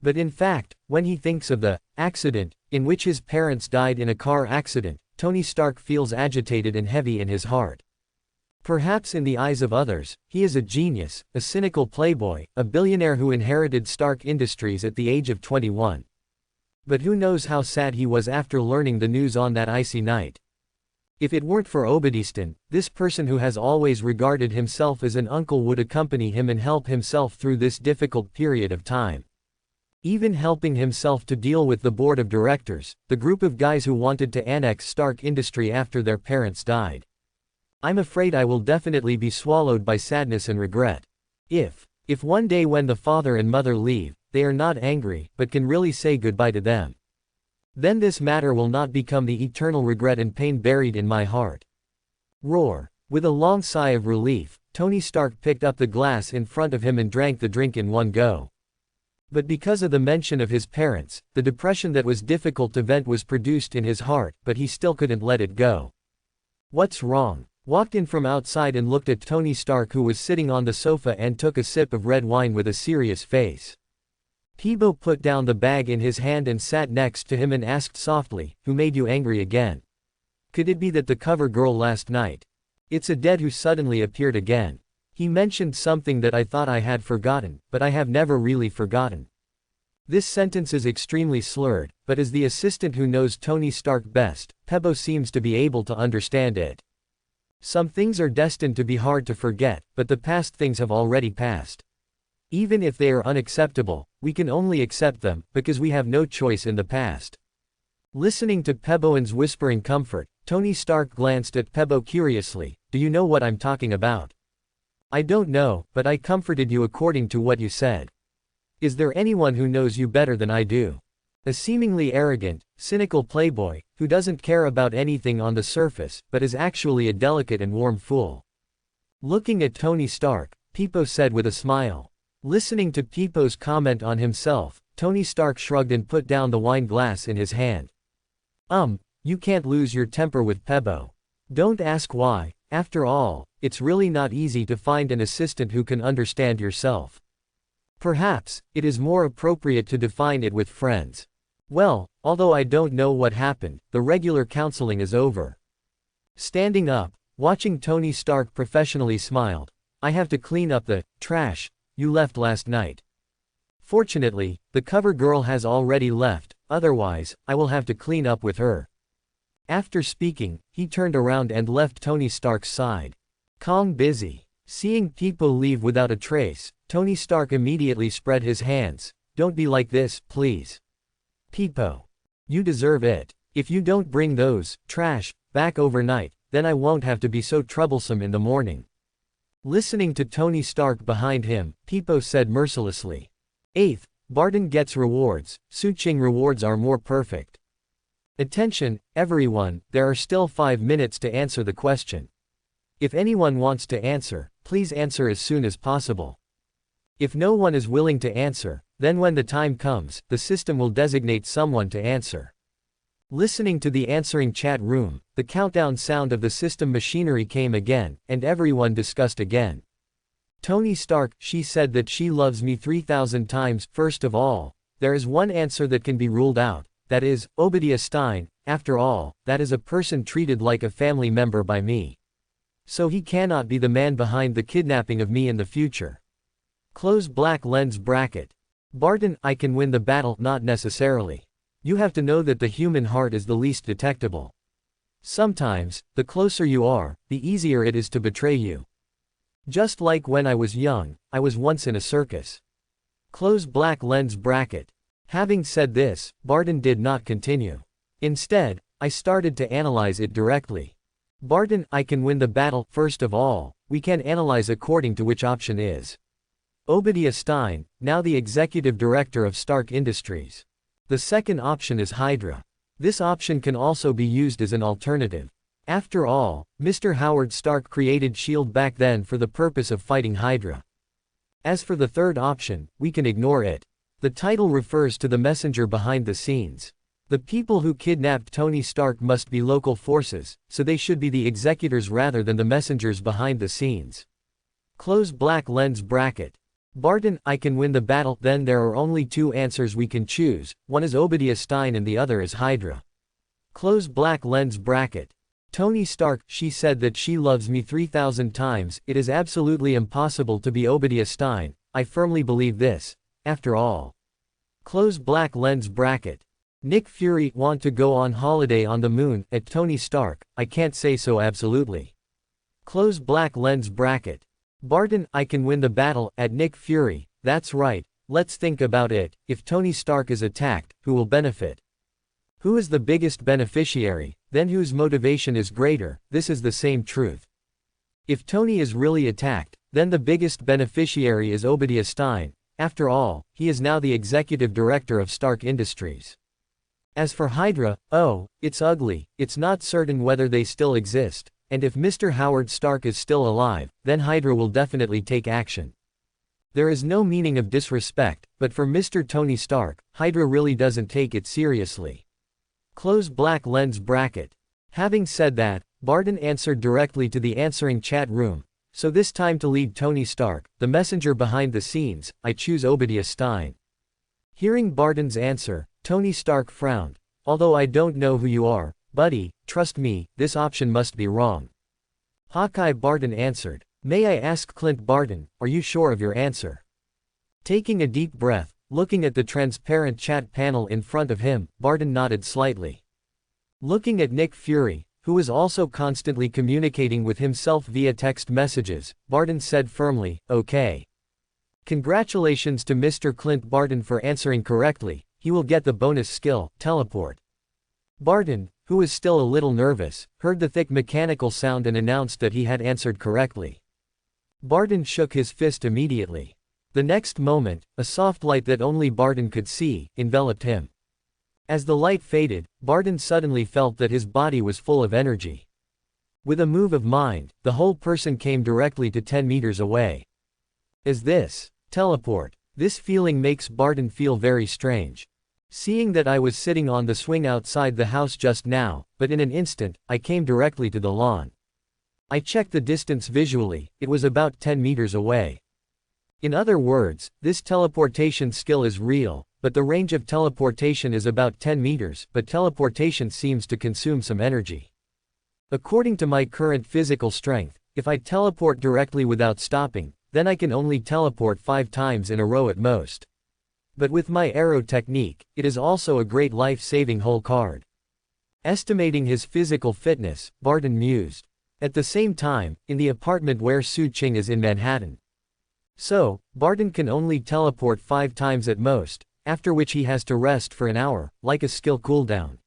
Speaker 1: But in fact, when he thinks of the accident, in which his parents died in a car accident, Tony Stark feels agitated and heavy in his heart. Perhaps in the eyes of others, he is a genius, a cynical playboy, a billionaire who inherited Stark Industries at the age of 21. But who knows how sad he was after learning the news on that icy night. If it weren't for Obadistan, this person who has always regarded himself as an uncle would accompany him and help himself through this difficult period of time. Even helping himself to deal with the board of directors, the group of guys who wanted to annex Stark Industry after their parents died. I'm afraid I will definitely be swallowed by sadness and regret. If one day when the father and mother leave, they are not angry, but can really say goodbye to them, then this matter will not become the eternal regret and pain buried in my heart. Roar. With a long sigh of relief, Tony Stark picked up the glass in front of him and drank the drink in one go. But because of the mention of his parents, the depression that was difficult to vent was produced in his heart, but he still couldn't let it go. What's wrong? Walked in from outside and looked at Tony Stark, who was sitting on the sofa and took a sip of red wine with a serious face. Peebo put down the bag in his hand and sat next to him and asked softly, "Who made you angry again? Could it be that the cover girl last night? It's a dead who suddenly appeared again. He mentioned something that I thought I had forgotten, but I have never really forgotten." This sentence is extremely slurred, but as the assistant who knows Tony Stark best, Peebo seems to be able to understand it. Some things are destined to be hard to forget, but the past things have already passed. Even if they are unacceptable, we can only accept them, because we have no choice in the past. Listening to Peebo's whispering comfort, Tony Stark glanced at Peebo curiously. "Do you know what I'm talking about?" "I don't know, but I comforted you according to what you said. Is there anyone who knows you better than I do?" A seemingly arrogant, cynical playboy, who doesn't care about anything on the surface, but is actually a delicate and warm fool. Looking at Tony Stark, Peebo said with a smile. Listening to Peebo's comment on himself, Tony Stark shrugged and put down the wine glass in his hand. You can't lose your temper with Peebo. Don't ask why. After all, it's really not easy to find an assistant who can understand yourself. Perhaps, it is more appropriate to define it with friends. Well, although I don't know what happened, the regular counseling is over. Standing up, watching Tony Stark professionally smiled. "I have to clean up the trash you left last night. Fortunately, the cover girl has already left, otherwise, I will have to clean up with her." After speaking, he turned around and left Tony Stark's side. Kong busy. Seeing Peebo leave without a trace, Tony Stark immediately spread his hands. "Don't be like this, please. Peebo. You deserve it. If you don't bring those trash back overnight, then I won't have to be so troublesome in the morning." Listening to Tony Stark behind him, Peebo said mercilessly. "Eighth, Barton gets rewards, Suching rewards are more perfect." Attention, everyone, there are still 5 minutes to answer the question. If anyone wants to answer, please answer as soon as possible. If no one is willing to answer, then when the time comes, the system will designate someone to answer. Listening to the answering chat room, the countdown sound of the system machinery came again, and everyone discussed again. Tony Stark, she said that she loves me 3,000 times. First of all, there is one answer that can be ruled out, that is, Obadiah Stine. After all, that is a person treated like a family member by me. So he cannot be the man behind the kidnapping of me in the future. Close black lens bracket. Barton, I can win the battle, not necessarily. You have to know that the human heart is the least detectable. Sometimes, the closer you are, the easier it is to betray you. Just like when I was young, I was once in a circus. Close black lens bracket. Having said this, Barton did not continue. Instead, I started to analyze it directly. Barton, I can win the battle. First of all, we can analyze according to which option is. Obadiah Stine, now the executive director of Stark Industries. The second option is Hydra. This option can also be used as an alternative. After all, Mr. Howard Stark created S.H.I.E.L.D. back then for the purpose of fighting Hydra. As for the third option, we can ignore it. The title refers to the messenger behind the scenes. The people who kidnapped Tony Stark must be local forces, so they should be the executors rather than the messengers behind the scenes. Close black lens bracket. Barton, I can win the battle. Then there are only two answers we can choose, one is Obadiah Stine and the other is Hydra. Close black lens bracket. Tony Stark, she said that she loves me 3,000 times. It is absolutely impossible to be Obadiah Stine. I firmly believe this. After all. Close black lens bracket. Nick Fury, want to go on holiday on the moon. At Tony Stark, I can't say so absolutely. Close black lens bracket. Barton, I can win the battle. At Nick Fury, that's right, let's think about it. If Tony Stark is attacked, who will benefit? Who is the biggest beneficiary, then whose motivation is greater? This is the same truth. If Tony is really attacked, then the biggest beneficiary is Obadiah Stine. After all, he is now the executive director of Stark Industries. As for Hydra, oh, it's ugly, it's not certain whether they still exist. And if Mr. Howard Stark is still alive, then Hydra will definitely take action. There is no meaning of disrespect, but for Mr. Tony Stark, Hydra really doesn't take it seriously. Close black lens bracket. Having said that, Barton answered directly to the answering chat room. So this time to lead Tony Stark, the messenger behind the scenes, I choose Obadiah Stine. Hearing Barton's answer, Tony Stark frowned. Although I don't know who you are, buddy, trust me, this option must be wrong. Hawkeye, Barton answered. May I ask Clint Barton, are you sure of your answer? Taking a deep breath, looking at the transparent chat panel in front of him, Barton nodded slightly. Looking at Nick Fury, who was also constantly communicating with himself via text messages, Barton said firmly, okay. Congratulations to Mr. Clint Barton for answering correctly, he will get the bonus skill, teleport. Barton, who was still a little nervous, heard the thick mechanical sound and announced that he had answered correctly. Barton shook his fist immediately. The next moment, a soft light that only Barton could see, enveloped him. As the light faded, Barton suddenly felt that his body was full of energy. With a move of mind, the whole person came directly to 10 meters away. Is this teleport? This feeling makes Barton feel very strange. Seeing that I was sitting on the swing outside the house just now, but in an instant, I came directly to the lawn. I checked the distance visually, it was about 10 meters away. In other words, this teleportation skill is real, but the range of teleportation is about 10 meters, but teleportation seems to consume some energy. According to my current physical strength, if I teleport directly without stopping, then I can only teleport 5 times in a row at most. But with my arrow technique, it is also a great life-saving hole card. Estimating his physical fitness, Barton mused. At the same time, in the apartment where Su Ching is in Manhattan. So, Barton can only teleport 5 times at most, after which he has to rest for an hour, like a skill cooldown.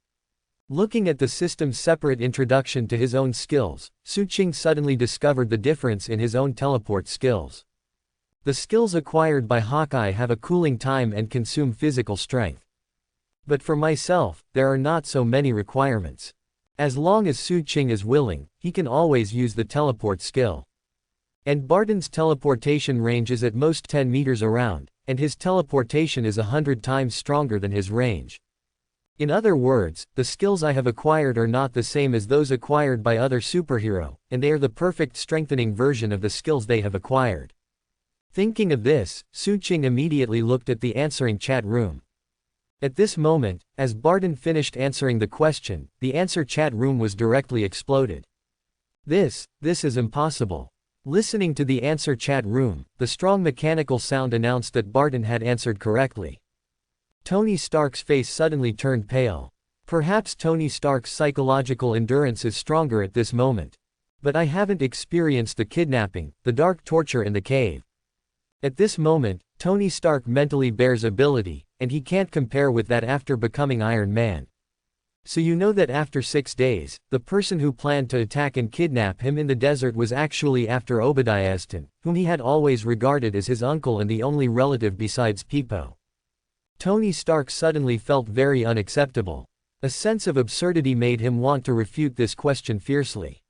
Speaker 1: Looking at the system's separate introduction to his own skills, Su Ching suddenly discovered the difference in his own teleport skills. The skills acquired by Hawkeye have a cooling time and consume physical strength. But for myself, there are not so many requirements. As long as Su Qing is willing, he can always use the teleport skill. And Barton's teleportation range is at most 10 meters around, and his teleportation is 100 times stronger than his range. In other words, the skills I have acquired are not the same as those acquired by other superhero, and they are the perfect strengthening version of the skills they have acquired. Thinking of this, Su Qing immediately looked at the answering chat room. At this moment, as Barton finished answering the question, the answer chat room was directly exploded. This is impossible. Listening to the answer chat room, the strong mechanical sound announced that Barton had answered correctly. Tony Stark's face suddenly turned pale. Perhaps Tony Stark's psychological endurance is stronger at this moment. But I haven't experienced the kidnapping, the dark torture in the cave. At this moment, Tony Stark mentally bears ability, and he can't compare with that after becoming Iron Man. So you know that after 6 days, the person who planned to attack and kidnap him in the desert was actually after Obadiah Stane, whom he had always regarded as his uncle and the only relative besides Peepo. Tony Stark suddenly felt very unacceptable. A sense of absurdity made him want to refute this question fiercely.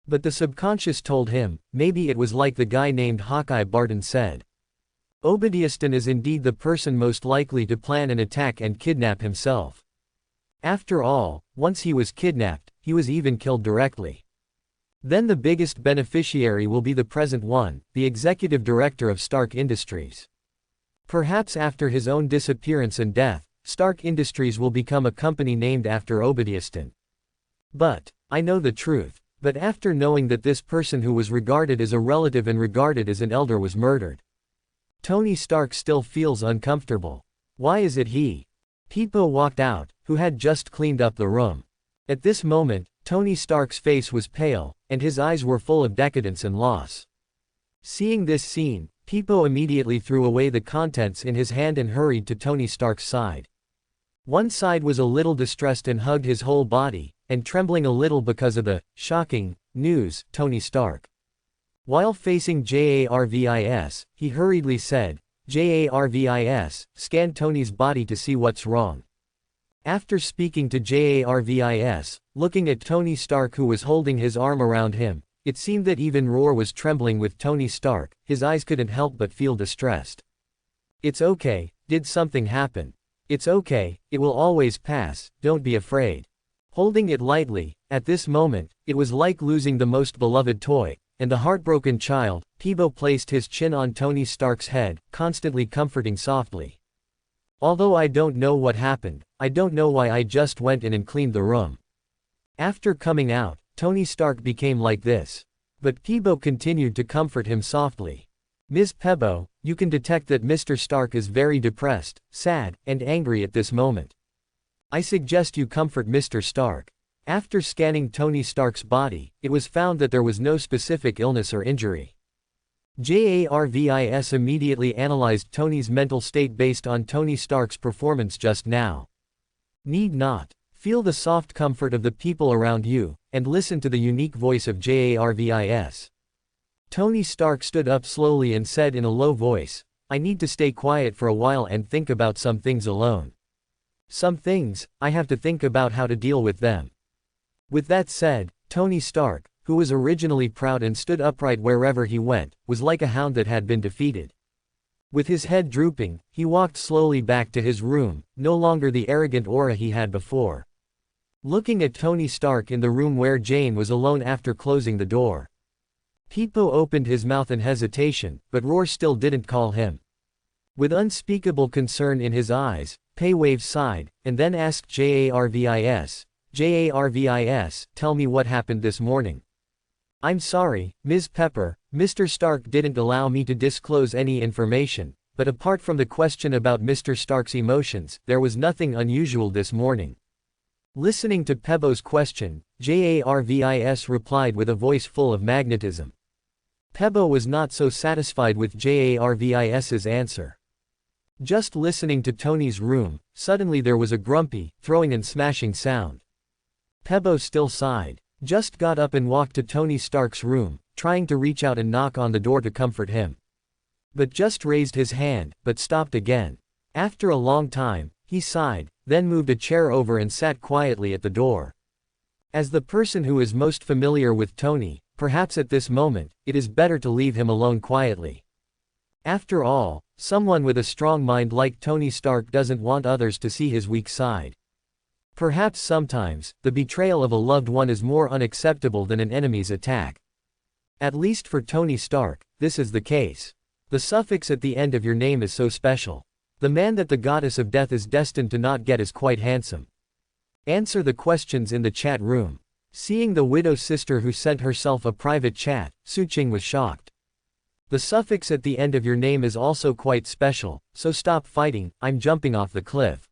Speaker 1: But the subconscious told him, maybe it was like the guy named Hawkeye. Barton said. Obadiah Stane is indeed the person most likely to plan an attack and kidnap himself. After all, once he was kidnapped, he was even killed directly. Then the biggest beneficiary will be the present one, the executive director of Stark Industries. Perhaps after his own disappearance and death, Stark Industries will become a company named after Obadiah Stane. But I know the truth. But after knowing that this person who was regarded as a relative and regarded as an elder was murdered, Tony Stark still feels uncomfortable. Why is it he? Peepo walked out, who had just cleaned up the room. At this moment, Tony Stark's face was pale, and his eyes were full of decadence and loss. Seeing this scene, Peepo immediately threw away the contents in his hand and hurried to Tony Stark's side. One side was a little distressed and hugged his whole body, and trembling a little because of the shocking news, Tony Stark. While facing Jarvis, he hurriedly said, Jarvis, scan Tony's body to see what's wrong. After speaking to Jarvis, looking at Tony Stark who was holding his arm around him, it seemed that even Roar was trembling with Tony Stark. His eyes couldn't help but feel distressed. It's okay, did something happen? It's okay, it will always pass, don't be afraid. Holding it lightly, at this moment, it was like losing the most beloved toy, and the heartbroken child. Peepo placed his chin on Tony Stark's head, constantly comforting softly. Although I don't know what happened, I don't know why I just went in and cleaned the room. After coming out, Tony Stark became like this. But Peepo continued to comfort him softly. Ms. Peebo, you can detect that Mr. Stark is very depressed, sad, and angry at this moment. I suggest you comfort Mr. Stark. After scanning Tony Stark's body, it was found that there was no specific illness or injury. Jarvis immediately analyzed Tony's mental state based on Tony Stark's performance just now. Need not. Feel the soft comfort of the people around you, and listen to the unique voice of Jarvis. Tony Stark stood up slowly and said in a low voice, I need to stay quiet for a while and think about some things alone. Some things, I have to think about how to deal with them. With that said, Tony Stark, who was originally proud and stood upright wherever he went, was like a hound that had been defeated. With his head drooping, he walked slowly back to his room, no longer the arrogant aura he had before. Looking at Tony Stark in the room where Jane was alone after closing the door. Peepo opened his mouth in hesitation, but Roar still didn't call him. With unspeakable concern in his eyes, Paywave sighed, and then asked Jarvis, tell me what happened this morning. I'm sorry, Ms. Pepper, Mr. Stark didn't allow me to disclose any information, but apart from the question about Mr. Stark's emotions, there was nothing unusual this morning. Listening to Peebo's question, Jarvis replied with a voice full of magnetism. Peebo was not so satisfied with Jarvis's answer. Just listening to Tony's room, suddenly there was a grumpy, throwing and smashing sound. Peebo still sighed, just got up and walked to Tony Stark's room, trying to reach out and knock on the door to comfort him. But just raised his hand, but stopped again. After a long time, He sighed, then moved a chair over and sat quietly at the door. As the person who is most familiar with Tony, perhaps at this moment, it is better to leave him alone quietly. After all, someone with a strong mind like Tony Stark doesn't want others to see his weak side. Perhaps sometimes, the betrayal of a loved one is more unacceptable than an enemy's attack. At least for Tony Stark, this is the case. The suffix at the end of your name is so special. The man that the goddess of death is destined to not get is quite handsome. Answer the questions in the chat room. Seeing the widow sister who sent herself a private chat, Suqing was shocked. The suffix at the end of your name is also quite special, so stop fighting, I'm jumping off the cliff.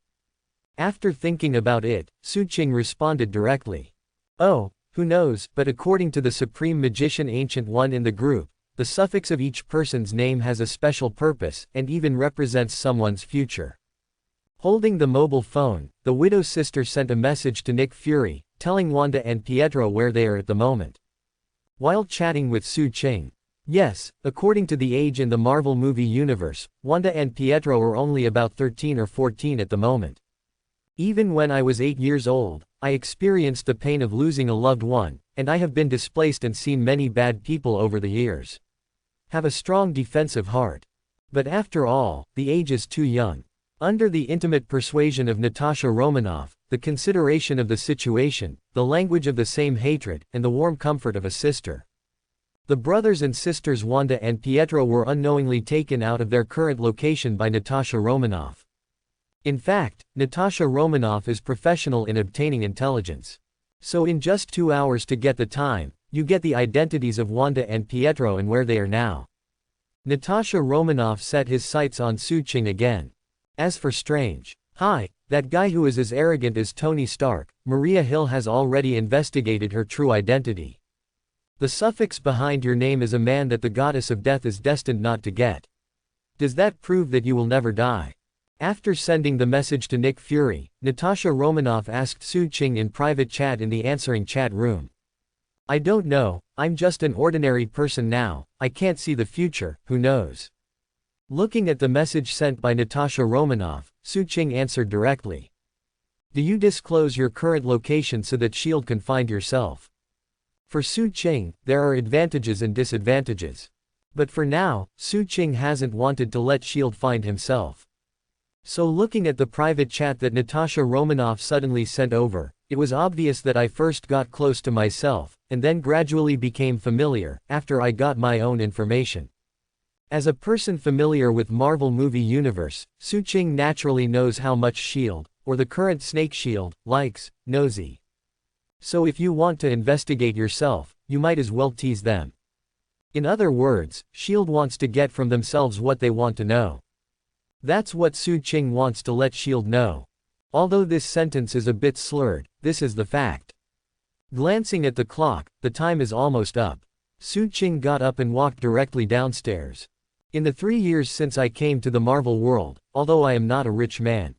Speaker 1: After thinking about it, Suqing responded directly. Oh, who knows, but according to the Supreme Magician Ancient One in the group, the suffix of each person's name has a special purpose, and even represents someone's future. Holding the mobile phone, the widow's sister sent a message to Nick Fury, telling Wanda and Pietro where they are at the moment. While chatting with Suqing. Yes, according to the age in the Marvel movie universe, Wanda and Pietro are only about 13 or 14 at the moment. Even when I was 8 years old, I experienced the pain of losing a loved one, and I have been displaced and seen many bad people over the years. Have a strong defensive heart. But after all, the age is too young. Under the intimate persuasion of Natasha Romanoff, the consideration of the situation, the language of the same hatred, and the warm comfort of a sister. The brothers and sisters Wanda and Pietro were unknowingly taken out of their current location by Natasha Romanoff. In fact, Natasha Romanoff is professional in obtaining intelligence. So in just 2 hours to get the time, you get the identities of Wanda and Pietro and where they are now. Natasha Romanoff set his sights on Suqing again. As for Strange, hi, that guy who is as arrogant as Tony Stark, Maria Hill has already investigated her true identity. The suffix behind your name is a man that the goddess of death is destined not to get. Does that prove that you will never die? After sending the message to Nick Fury, Natasha Romanoff asked Suqing in private chat in the answering chat room. I don't know, I'm just an ordinary person now, I can't see the future, who knows? Looking at the message sent by Natasha Romanoff, Suqing answered directly. Do you disclose your current location so that S.H.I.E.L.D. can find yourself? For Suqing, there are advantages and disadvantages. But for now, Suqing hasn't wanted to let S.H.I.E.L.D. find himself. So looking at the private chat that Natasha Romanoff suddenly sent over, it was obvious that I first got close to myself, and then gradually became familiar, after I got my own information. As a person familiar with Marvel movie universe, Suqing naturally knows how much S.H.I.E.L.D., or the current Snake Shield, likes, nosy. So if you want to investigate yourself, you might as well tease them. In other words, S.H.I.E.L.D. wants to get from themselves what they want to know. That's what Suqing wants to let S.H.I.E.L.D. know. Although this sentence is a bit slurred, this is the fact. Glancing at the clock, the time is almost up. Suqing got up and walked directly downstairs. In the 3 years since I came to the Marvel world, although I am not a rich man.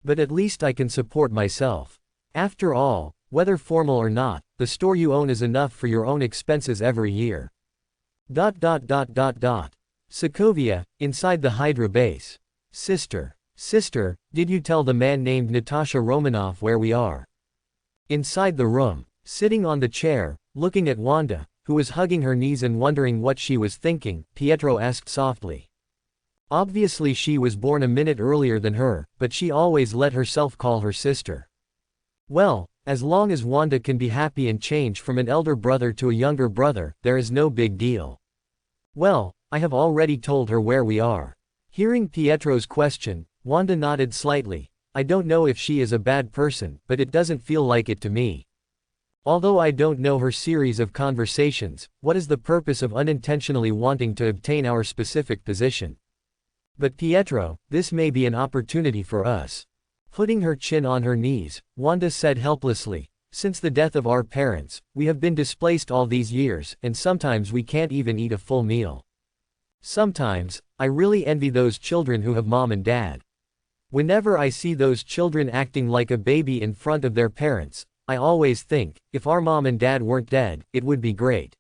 Speaker 1: But at least I can support myself. After all, whether formal or not, the store you own is enough for your own expenses every year. Sokovia, inside the Hydra base. Sister, did you tell the man named Natasha Romanoff where we are? Inside the room, sitting on the chair, looking at Wanda, who was hugging her knees and wondering what she was thinking, Pietro asked softly. Obviously she was born a minute earlier than her, but she always let herself call her sister. Well, as long as Wanda can be happy and change from an elder brother to a younger brother, there is no big deal. Well, I have already told her where we are. Hearing Pietro's question, Wanda nodded slightly. I don't know if she is a bad person, but it doesn't feel like it to me. Although I don't know her series of conversations, what is the purpose of unintentionally wanting to obtain our specific position? But Pietro, this may be an opportunity for us. Putting her chin on her knees, Wanda said helplessly, since the death of our parents, we have been displaced all these years, and sometimes we can't even eat a full meal. Sometimes, I really envy those children who have mom and dad. Whenever I see those children acting like a baby in front of their parents, I always think, if our mom and dad weren't dead, it would be great.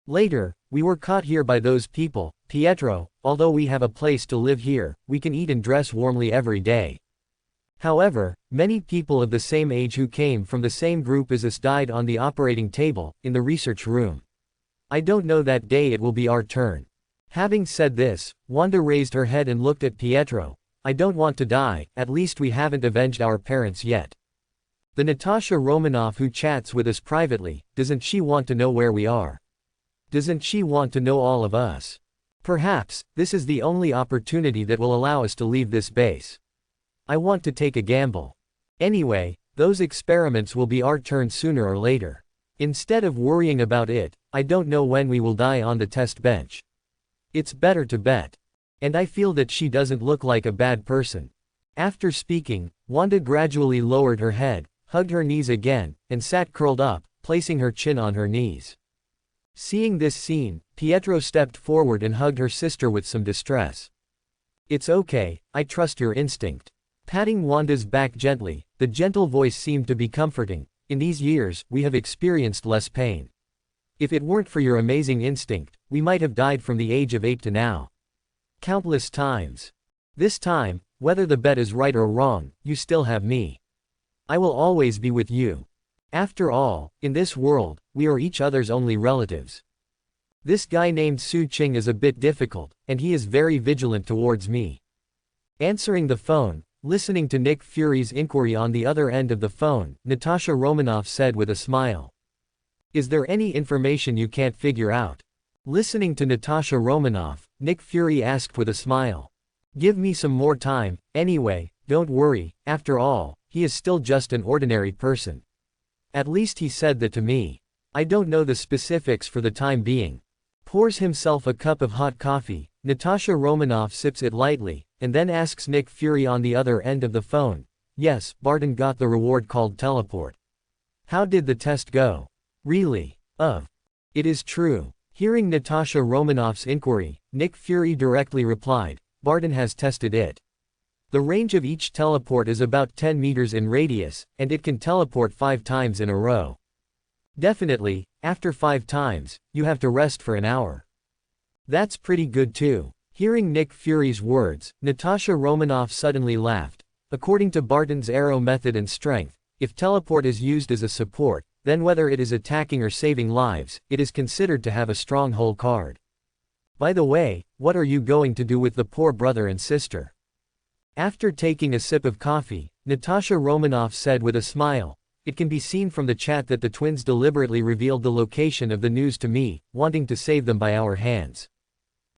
Speaker 1: Later, we were caught here by those people, Pietro, although we have a place to live here, we can eat and dress warmly every day. However, many people of the same age who came from the same group as us died on the operating table, in the research room. I don't know that day it will be our turn. Having said this, Wanda raised her head and looked at Pietro. I don't want to die, at least we haven't avenged our parents yet. The Natasha Romanoff who chats with us privately, doesn't she want to know where we are? Doesn't she want to know all of us? Perhaps, this is the only opportunity that will allow us to leave this base. I want to take a gamble. Anyway, those experiments will be our turn sooner or later. Instead of worrying about it, I don't know when we will die on the test bench. It's better to bet. And I feel that she doesn't look like a bad person. After speaking, Wanda gradually lowered her head, hugged her knees again, and sat curled up, placing her chin on her knees. Seeing this scene, Pietro stepped forward and hugged her sister with some distress. It's okay, I trust your instinct. Patting Wanda's back gently, the gentle voice seemed to be comforting. In these years, we have experienced less pain. If it weren't for your amazing instinct, we might have died from the age of 8 to now. Countless times. This time, whether the bet is right or wrong, you still have me. I will always be with you. After all, in this world, we are each other's only relatives. This guy named Su Ching is a bit difficult, and he is very vigilant towards me. Answering the phone, listening to Nick Fury's inquiry on the other end of the phone, Natasha Romanoff said with a smile. Is there any information you can't figure out? Listening to Natasha Romanoff, Nick Fury asked with a smile. Give me some more time, anyway, don't worry, after all, he is still just an ordinary person. At least he said that to me. I don't know the specifics for the time being. Pours himself a cup of hot coffee, Natasha Romanoff sips it lightly, and then asks Nick Fury on the other end of the phone. Yes, Barton got the reward called teleport. How did the test go? Really? It is true. Hearing Natasha Romanoff's inquiry, Nick Fury directly replied, Barton has tested it. The range of each teleport is about 10 meters in radius, and it can teleport 5 times in a row. Definitely, after 5 times, you have to rest for an hour. That's pretty good too. Hearing Nick Fury's words, Natasha Romanoff suddenly laughed. According to Barton's arrow method and strength, if teleport is used as a support, then whether it is attacking or saving lives, it is considered to have a stronghold card. By the way, what are you going to do with the poor brother and sister? After taking a sip of coffee, Natasha Romanoff said with a smile, it can be seen from the chat that the twins deliberately revealed the location of the news to me, wanting to save them by our hands.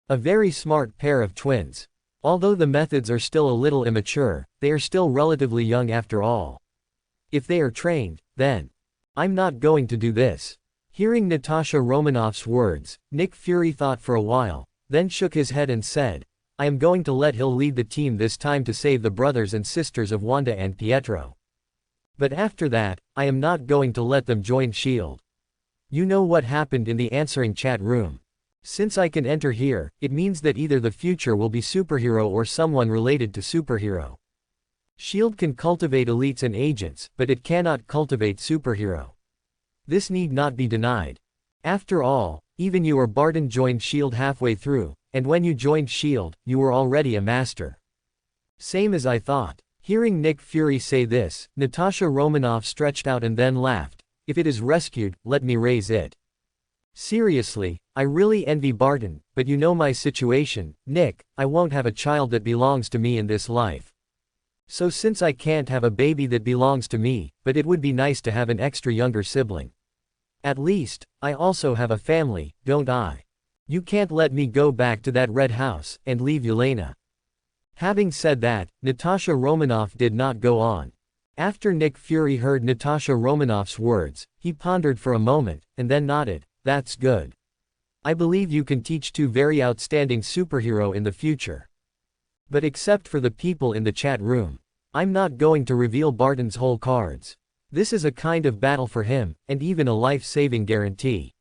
Speaker 1: A very smart pair of twins. Although the methods are still a little immature, they are still relatively young after all. If they are trained, then I'm not going to do this. Hearing Natasha Romanoff's words, Nick Fury thought for a while, then shook his head and said, I am going to let Hill lead the team this time to save the brothers and sisters of Wanda and Pietro. But after that, I am not going to let them join S.H.I.E.L.D. You know what happened in the answering chat room. Since I can enter here, it means that either the future will be superhero or someone related to superhero. S.H.I.E.L.D. can cultivate elites and agents, but it cannot cultivate superhero. This need not be denied. After all, even you or Barton joined S.H.I.E.L.D. halfway through, and when you joined S.H.I.E.L.D., you were already a master. Same as I thought. Hearing Nick Fury say this, Natasha Romanoff stretched out and then laughed. If it is rescued, let me raise it. Seriously, I really envy Barton, but you know my situation, Nick, I won't have a child that belongs to me in this life. So since I can't have a baby that belongs to me, but it would be nice to have an extra younger sibling. At least, I also have a family, don't I? You can't let me go back to that red house, and leave Yelena. Having said that, Natasha Romanoff did not go on. After Nick Fury heard Natasha Romanoff's words, he pondered for a moment, and then nodded, that's good. I believe you can teach 2 very outstanding superhero in the future. But except for the people in the chat room, I'm not going to reveal Barton's whole cards. This is a kind of battle for him, and even a life-saving guarantee.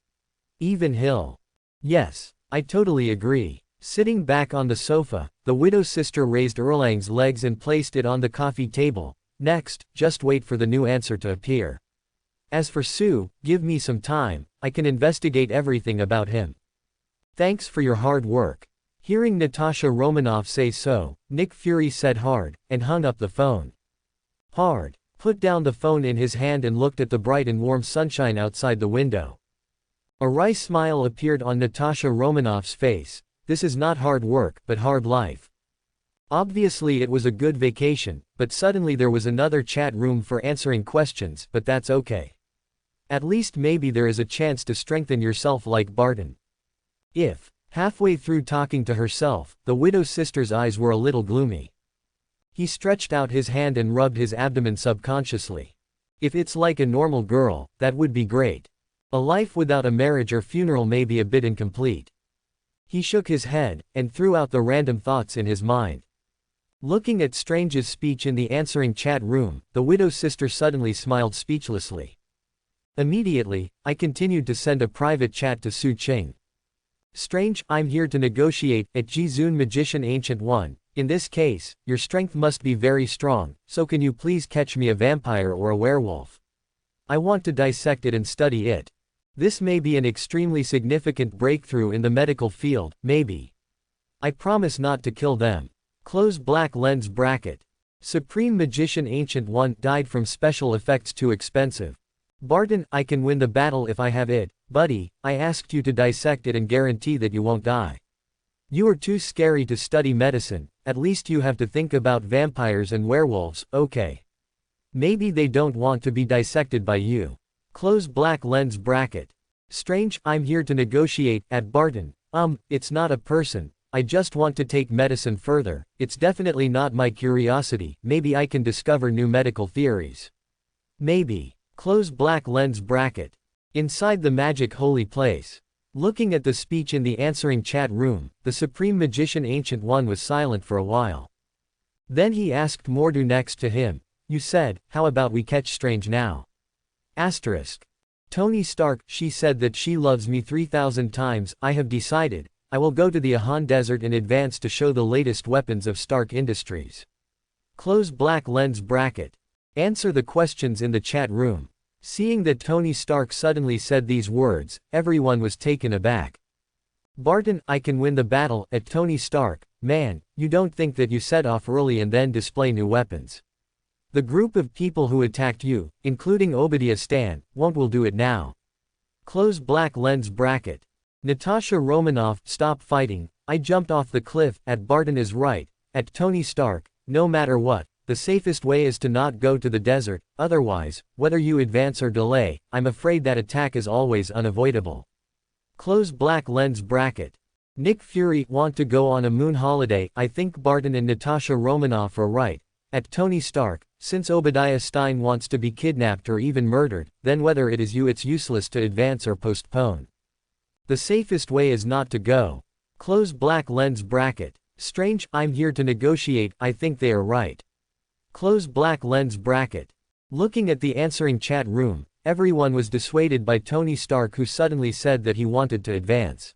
Speaker 1: Even Hill. Yes, I totally agree. Sitting back on the sofa, the widow's sister raised Erlang's legs and placed it on the coffee table. Next, just wait for the new answer to appear. As for Sue, give me some time, I can investigate everything about him. Thanks for your hard work. Hearing Natasha Romanoff say so, Nick Fury said hard, and hung up the phone. Hard. Put down the phone in his hand and looked at the bright and warm sunshine outside the window. A wry smile appeared on Natasha Romanoff's face. This is not hard work, but hard life. Obviously it was a good vacation, but suddenly there was another chat room for answering questions, but that's okay. At least maybe there is a chance to strengthen yourself like Barton. If, halfway through talking to herself, the widow's sister's eyes were a little gloomy. He stretched out his hand and rubbed his abdomen subconsciously. If it's like a normal girl, that would be great. A life without a marriage or funeral may be a bit incomplete. He shook his head, and threw out the random thoughts in his mind. Looking at Strange's speech in the answering chat room, the widow's sister suddenly smiled speechlessly. Immediately, I continued to send a private chat to Su Qing. Strange, I'm here to negotiate, at Jizun Magician Ancient One. In this case, your strength must be very strong, so can you please catch me a vampire or a werewolf? I want to dissect it and study it. This may be an extremely significant breakthrough in the medical field, maybe. I promise not to kill them. Close black lens bracket. Supreme Magician Ancient One died from special effects too expensive. Barton, I can win the battle if I have it, buddy. I asked you to dissect it and guarantee that you won't die. You are too scary to study medicine, at least you have to think about vampires and werewolves, okay. Maybe they don't want to be dissected by you. Close black lens bracket. Strange, I'm here to negotiate, at Barton. It's not a person. I just want to take medicine further. It's definitely not my curiosity. Maybe I can discover new medical theories. Maybe. Close black lens bracket. Inside the magic holy place. Looking at the speech in the answering chat room, the Supreme Magician Ancient One was silent for a while. Then he asked Mordu next to him, you said, how about we catch Strange now? Asterisk. Tony Stark, she said that she loves me 3,000 times. I have decided, I will go to the Ahan Desert in advance to show the latest weapons of Stark Industries. Close black lens bracket. Answer the questions in the chat room. Seeing that Tony Stark suddenly said these words, everyone was taken aback. Barton, I can win the battle, at Tony Stark. Man, you don't think that you set off early and then display new weapons. The group of people who attacked you, including Obadiah Stan, will do it now. Close black lens bracket. Natasha Romanoff, stop fighting. I jumped off the cliff, at Barton is right, at Tony Stark. No matter what, the safest way is to not go to the desert, otherwise, whether you advance or delay, I'm afraid that attack is always unavoidable. Close black lens bracket. Nick Fury, want to go on a moon holiday. I think Barton and Natasha Romanoff are right. At Tony Stark, since Obadiah Stein wants to be kidnapped or even murdered, then whether it is you, it's useless to advance or postpone. The safest way is not to go. Close black lens bracket. Strange, I'm here to negotiate. I think they are right. Close black lens bracket. Looking at the answering chat room, everyone was dissuaded by Tony Stark, who suddenly said that he wanted to advance.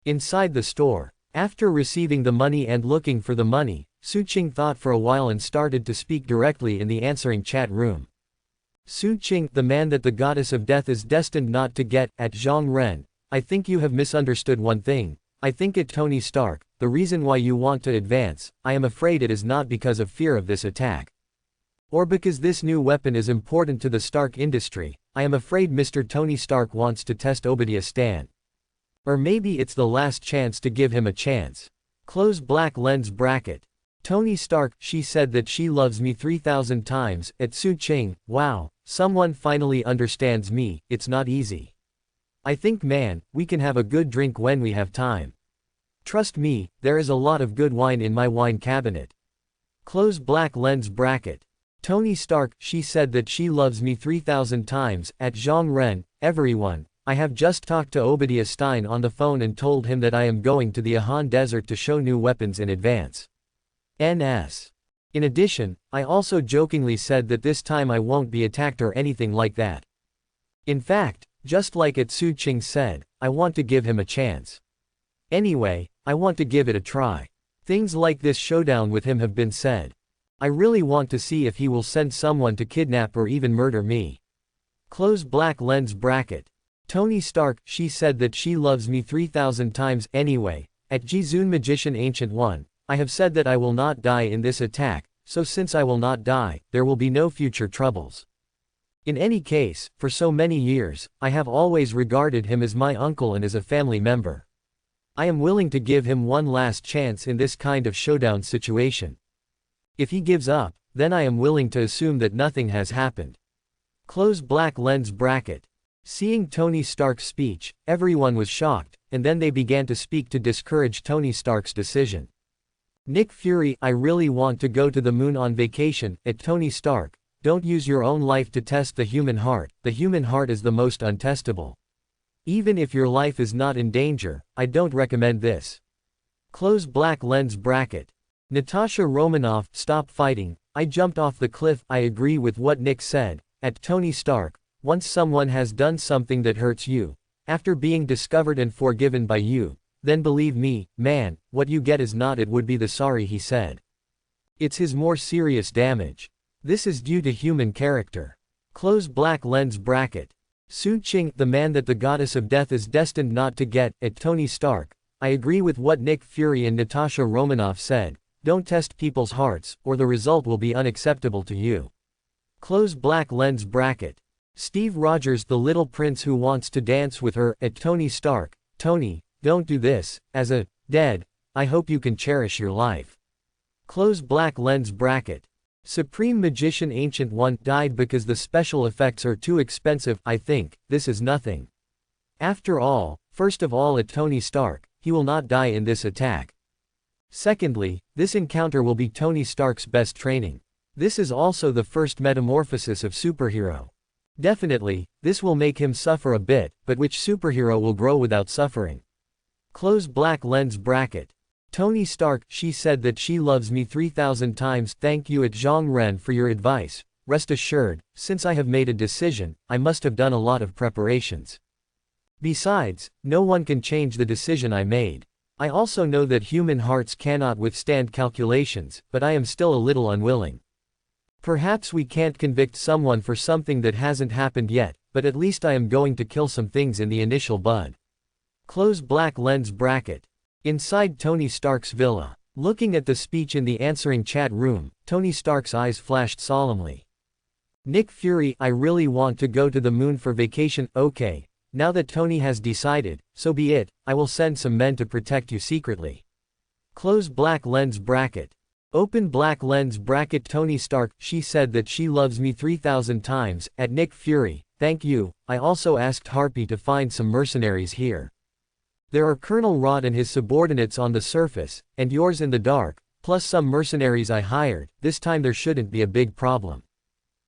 Speaker 1: Inside the store, after receiving the money and looking for the money, Su Qing thought for a while and started to speak directly in the answering chat room. Su Qing, the man that the goddess of death is destined not to get, at Zhang Ren, I think you have misunderstood one thing. I think at Tony Stark, the reason why you want to advance, I am afraid it is not because of fear of this attack. Or because this new weapon is important to the Stark industry. I am afraid Mr. Tony Stark wants to test Obadiah Stan. Or maybe it's the last chance to give him a chance. Close black lens bracket. Tony Stark, she said that she loves me 3,000 times, at Su Qing. Wow, someone finally understands me. It's not easy. I think, man, we can have a good drink when we have time. Trust me, there is a lot of good wine in my wine cabinet. Close black lens bracket. Tony Stark, she said that she loves me 3,000 times, at Zhang Ren. Everyone, I have just talked to Obadiah Stein on the phone and told him that I am going to the Ahan Desert to show new weapons in advance. NS. In addition, I also jokingly said that this time I won't be attacked or anything like that. In fact, just like it Su Qing said, I want to give him a chance. Anyway, I want to give it a try. Things like this showdown with him have been said. I really want to see if he will send someone to kidnap or even murder me. Close black lens bracket. Tony Stark, she said that she loves me 3,000 times. Anyway, at Jizun Magician Ancient One, I have said that I will not die in this attack, so since I will not die, there will be no future troubles. In any case, for so many years, I have always regarded him as my uncle and as a family member. I am willing to give him one last chance in this kind of showdown situation. If he gives up, then I am willing to assume that nothing has happened. Close black lens bracket. Seeing Tony Stark's speech, everyone was shocked, and then they began to speak to discourage Tony Stark's decision. Nick Fury, I really want to go to the moon on vacation. At Tony Stark, don't use your own life to test the human heart is the most untestable. Even if your life is not in danger, I don't recommend this. Close black lens bracket. Natasha Romanoff, stop fighting, I jumped off the cliff. I agree with what Nick said. At Tony Stark, once someone has done something that hurts you, after being discovered and forgiven by you, then believe me, man, what you get is not it would be the sorry he said. It's his more serious damage. This is due to human character. Close black lens bracket. Su Ching, the man that the goddess of death is destined not to get. At Tony Stark, I agree with what Nick Fury and Natasha Romanoff said. Don't test people's hearts, or the result will be unacceptable to you. Close black lens bracket. Steve Rogers, the little prince who wants to dance with her. At Tony Stark, Tony, don't do this. As a dead, I hope you can cherish your life. Close black lens bracket. Supreme Magician Ancient One died because the special effects are too expensive. I think this is nothing. After all, first of all, at Tony Stark, he will not die in this attack. Secondly, this encounter will be Tony Stark's best training. This is also the first metamorphosis of superhero. Definitely, this will make him suffer a bit, but which superhero will grow without suffering? Close black lens bracket. Tony Stark, she said that she loves me 3,000 times. Thank you at Zhang Ren for your advice. Rest assured, since I have made a decision, I must have done a lot of preparations. Besides, no one can change the decision I made. I also know that human hearts cannot withstand calculations, but I am still a little unwilling. Perhaps we can't convict someone for something that hasn't happened yet, but at least I am going to kill some things in the initial bud. Close black lens bracket. Inside Tony Stark's villa. Looking at the speech in the answering chat room, Tony Stark's eyes flashed solemnly. Nick Fury, I really want to go to the moon for vacation. Okay, now that Tony has decided, so be it, I will send some men to protect you secretly. Close black lens bracket. Open black lens bracket. Tony Stark, she said that she loves me 3,000 times. At Nick Fury, thank you, I also asked Harpy to find some mercenaries here. There are Colonel Rod and his subordinates on the surface, and yours in the dark, plus some mercenaries I hired. This time there shouldn't be a big problem.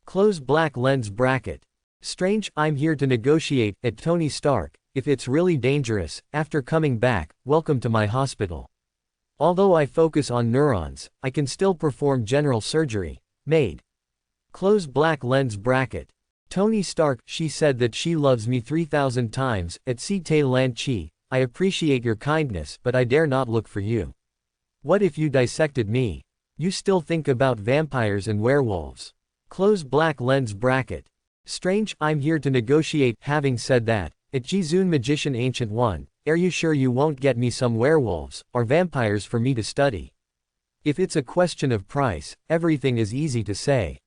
Speaker 1: Close black lens bracket. Strange, I'm here to negotiate. At Tony Stark, if it's really dangerous, after coming back, welcome to my hospital. Although I focus on neurons, I can still perform general surgery. Made. Close black lens bracket. Tony Stark, she said that she loves me 3,000 times. At Site Lan Chi, I appreciate your kindness, but I dare not look for you. What if you dissected me? You still think about vampires and werewolves. Close black lens bracket. Strange, I'm here to negotiate. Having said that, at Jizun Magician Ancient One, are you sure you won't get me some werewolves, or vampires for me to study? If it's a question of price, everything is easy to say.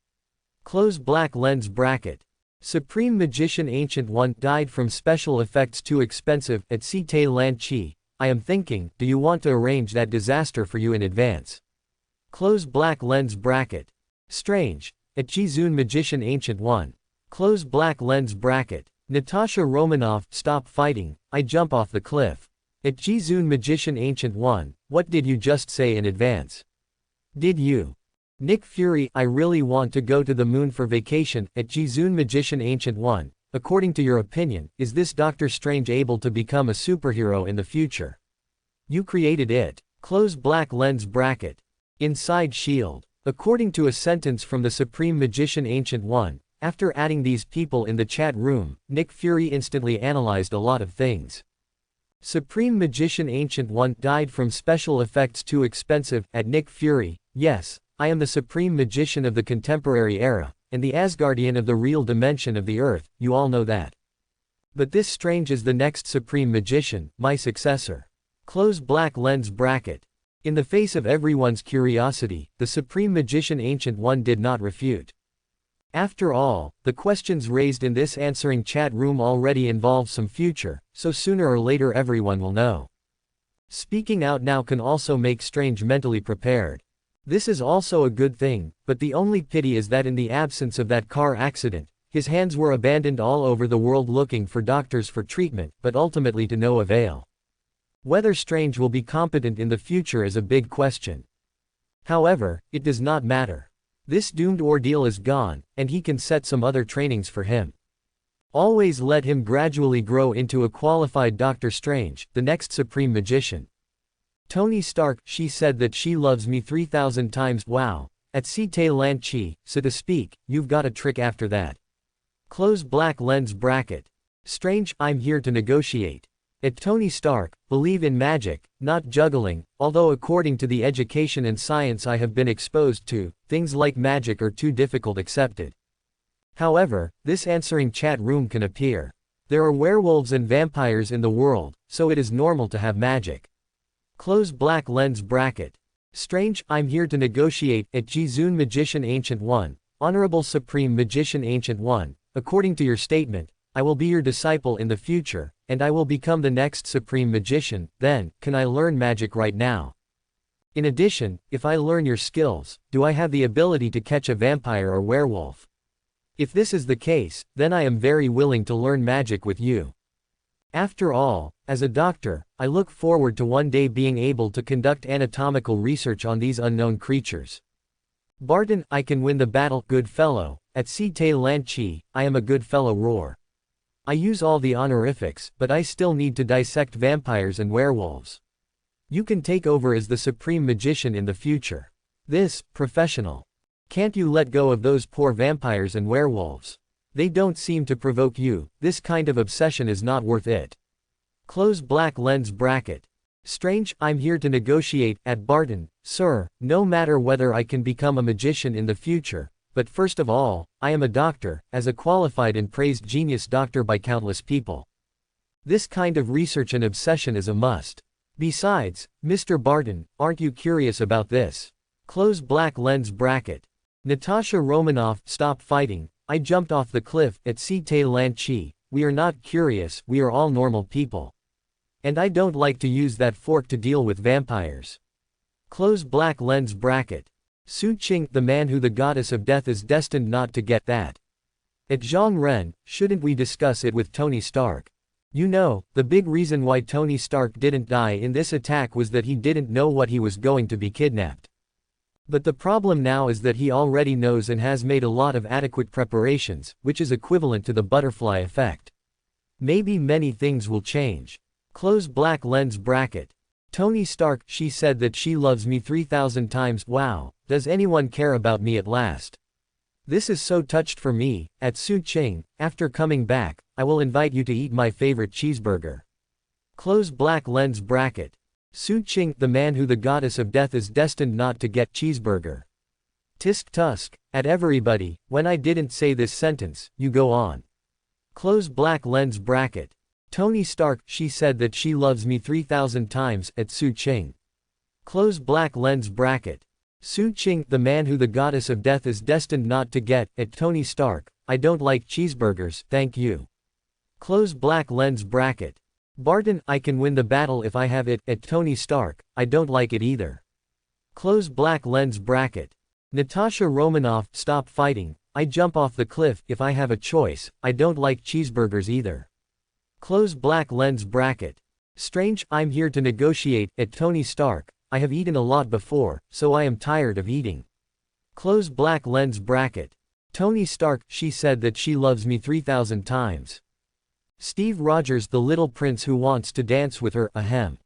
Speaker 1: Close black lens bracket. Supreme Magician Ancient One died from special effects too expensive. At Site Lan Chi, I am thinking, do you want to arrange that disaster for you in advance? Close black lens bracket. Strange. At Jizun Magician Ancient One. Close black lens bracket. Natasha Romanoff, stop fighting, I jump off the cliff. At Jizun Magician Ancient One, what did you just say in advance? Did you? Nick Fury, I really want to go to the moon for vacation. At Jizun Magician Ancient One, according to your opinion, is this Doctor Strange able to become a superhero in the future? You created it. Close black lens bracket. Inside S.H.I.E.L.D. According to a sentence from the Supreme Magician Ancient One, after adding these people in the chat room, Nick Fury instantly analyzed a lot of things. Supreme Magician Ancient One died from special effects too expensive. At Nick Fury, yes, I am the Supreme Magician of the contemporary era, and the Asgardian of the real dimension of the Earth, you all know that. But this Strange is the next Supreme Magician, my successor. Close black lens bracket. In the face of everyone's curiosity, the Supreme Magician Ancient One did not refute. After all, the questions raised in this answering chat room already involve some future, so sooner or later everyone will know. Speaking out now can also make Strange mentally prepared. This is also a good thing, but the only pity is that in the absence of that car accident, his hands were abandoned all over the world looking for doctors for treatment, but ultimately to no avail. Whether Strange will be competent in the future is a big question. However, it does not matter. This doomed ordeal is gone, and he can set some other trainings for him. Always let him gradually grow into a qualified Doctor Strange, the next Supreme Magician. Tony Stark, she said that she loves me 3,000 times, wow. At Cite Lanchi, so to speak, you've got a trick after that. Close black lens bracket. Strange, I'm here to negotiate. At Tony Stark, believe in magic, not juggling, although according to the education and science I have been exposed to, things like magic are too difficult accepted. However, this answering chat room can appear. There are werewolves and vampires in the world, so it is normal to have magic. Close black lens bracket. Strange, I'm here to negotiate. At Jizun Magician Ancient One, Honorable Supreme Magician Ancient One, according to your statement, I will be your disciple in the future, and I will become the next Supreme Magician. Then, can I learn magic right now? In addition, if I learn your skills, do I have the ability to catch a vampire or werewolf? If this is the case, then I am very willing to learn magic with you. After all, as a doctor, I look forward to one day being able to conduct anatomical research on these unknown creatures. Barton, I can win the battle, good fellow. At Cite Lanchi, I am a good fellow roar. I use all the honorifics, but I still need to dissect vampires and werewolves. You can take over as the Supreme Magician in the future. This, professional. Can't you let go of those poor vampires and werewolves? They don't seem to provoke you, this kind of obsession is not worth it. Close black lens bracket. Strange, I'm here to negotiate. At Barton, sir, no matter whether I can become a magician in the future, but first of all, I am a doctor, as a qualified and praised genius doctor by countless people. This kind of research and obsession is a must. Besides, Mr. Barton, aren't you curious about this? Close black lens bracket. Natasha Romanoff, stop fighting, I jumped off the cliff. At Cite Lanchi, we are not curious, we are all normal people. And I don't like to use that fork to deal with vampires. Close black lens bracket. Su Qing, the man who the goddess of death is destined not to get that. At Zhang Ren, shouldn't we discuss it with Tony Stark? You know, the big reason why Tony Stark didn't die in this attack was that he didn't know what he was going to be kidnapped. But the problem now is that he already knows and has made a lot of adequate preparations, which is equivalent to the butterfly effect. Maybe many things will change. Close black lens bracket. Tony Stark, she said that she loves me 3,000 times, wow, does anyone care about me at last? This is so touched for me. At Su Qing, after coming back, I will invite you to eat my favorite cheeseburger. Close black lens bracket. Su Qing, the man who the goddess of death is destined not to get cheeseburger. Tisk tusk, at everybody, when I didn't say this sentence, you go on. Close black lens bracket. Tony Stark, she said that she loves me 3,000 times. At Su Qing. Close black lens bracket. Su Qing, the man who the goddess of death is destined not to get. At Tony Stark, I don't like cheeseburgers, thank you. Close black lens bracket. Barton, I can win the battle if I have it. At Tony Stark, I don't like it either. Close black lens bracket. Natasha Romanoff, stop fighting, I jump off the cliff. If I have a choice, I don't like cheeseburgers either. Close black lens bracket. Strange, I'm here to negotiate. At Tony Stark, I have eaten a lot before, so I am tired of eating. Close black lens bracket. Tony Stark, she said that she loves me 3,000 times. Steve Rogers, the little prince who wants to dance with her, ahem.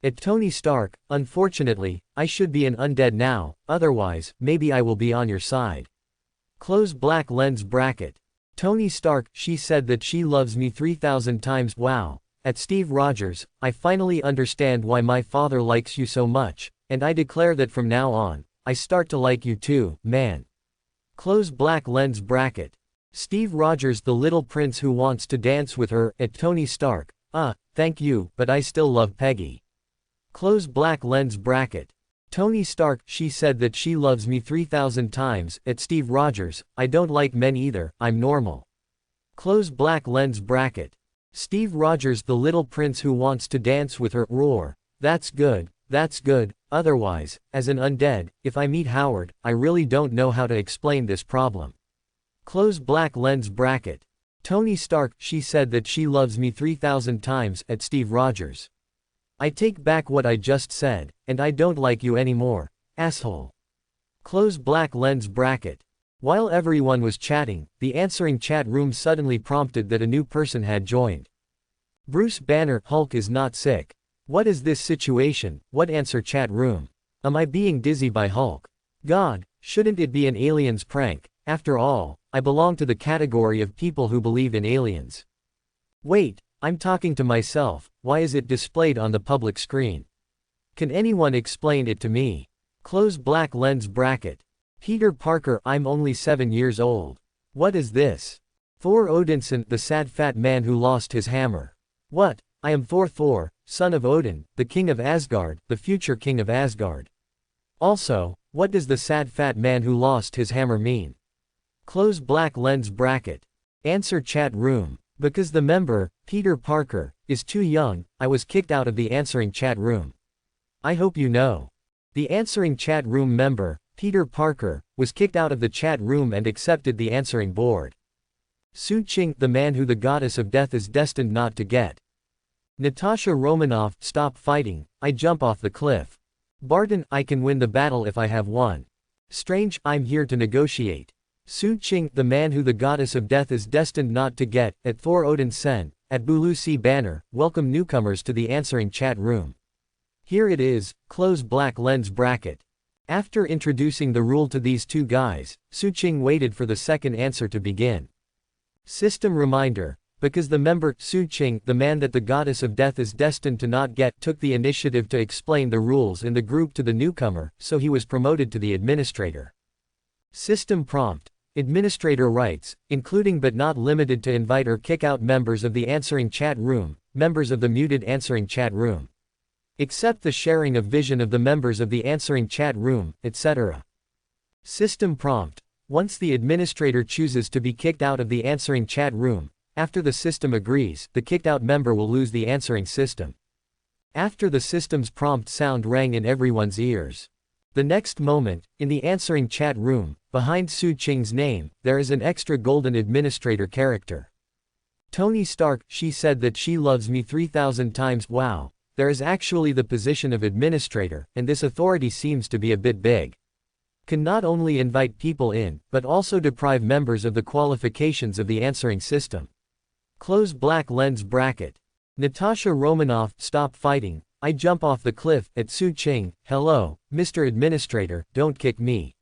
Speaker 1: At Tony Stark, unfortunately, I should be an undead now, otherwise, maybe I will be on your side. Close black lens bracket. Tony Stark, she said that she loves me 3,000 times, wow. At Steve Rogers, I finally understand why my father likes you so much, and I declare that from now on, I start to like you too, man. Close black lens bracket. Steve Rogers, the little prince who wants to dance with her. At Tony Stark, thank you, but I still love Peggy. Close black lens bracket. Tony Stark, she said that she loves me 3,000 times. At Steve Rogers, I don't like men either, I'm normal. Close black lens bracket. Steve Rogers, the little prince who wants to dance with her. Roar. That's good, otherwise, as an undead, if I meet Howard, I really don't know how to explain this problem. Close black lens bracket. Tony Stark, she said that she loves me 3,000 times. At Steve Rogers. I take back what I just said, and I don't like you anymore, asshole. Close black lens bracket. While everyone was chatting, the answering chat room suddenly prompted that a new person had joined. Bruce Banner, Hulk is not sick. What is this situation? What answer chat room? Am I being dizzy by Hulk? God, shouldn't it be an aliens prank? After all, I belong to the category of people who believe in aliens. Wait, I'm talking to myself, why is it displayed on the public screen? Can anyone explain it to me? Close black lens bracket. Peter Parker, I'm only 7 years old. What is this? Thor Odinson, the sad fat man who lost his hammer. What? I am Thor, son of Odin, the king of Asgard, the future king of Asgard. Also, what does the sad fat man who lost his hammer mean? Close black lens bracket. Answer chat room. Because the member, Peter Parker, is too young, I was kicked out of the answering chat room. I hope you know. The answering chat room member, Peter Parker, was kicked out of the chat room and accepted the answering board. Su Ching, the man who the goddess of death is destined not to get. Natasha Romanoff, stop fighting, I jump off the cliff. Barton, I can win the battle if I have one. Strange, I'm here to negotiate. Su Ching, the man who the goddess of death is destined not to get. At Thor Odin Sen, at Bulu C. Banner, welcome newcomers to the answering chat room. Here it is, close black lens bracket. After introducing the rule to these two guys, Su Ching waited for the second answer to begin. System reminder. Because the member, Su Ching, the man that the goddess of death is destined to not get, took the initiative to explain the rules in the group to the newcomer, so he was promoted to the administrator. System prompt. Administrator rights, including but not limited to invite or kick out members of the answering chat room, members of the muted answering chat room. Accept the sharing of vision of the members of the answering chat room, etc. System prompt. Once the administrator chooses to be kicked out of the answering chat room, after the system agrees, the kicked out member will lose the answering system. After the system's prompt sound rang in everyone's ears. The next moment, in the answering chat room, behind Su Ching's name, there is an extra golden administrator character. Tony Stark, she said that she loves me 3,000 times. Wow, there is actually the position of administrator, and this authority seems to be a bit big. Can not only invite people in, but also deprive members of the qualifications of the answering system. Close black lens bracket. Natasha Romanoff, stop fighting, I jump off the cliff. At Su Ching, hello, Mr. Administrator, don't kick me.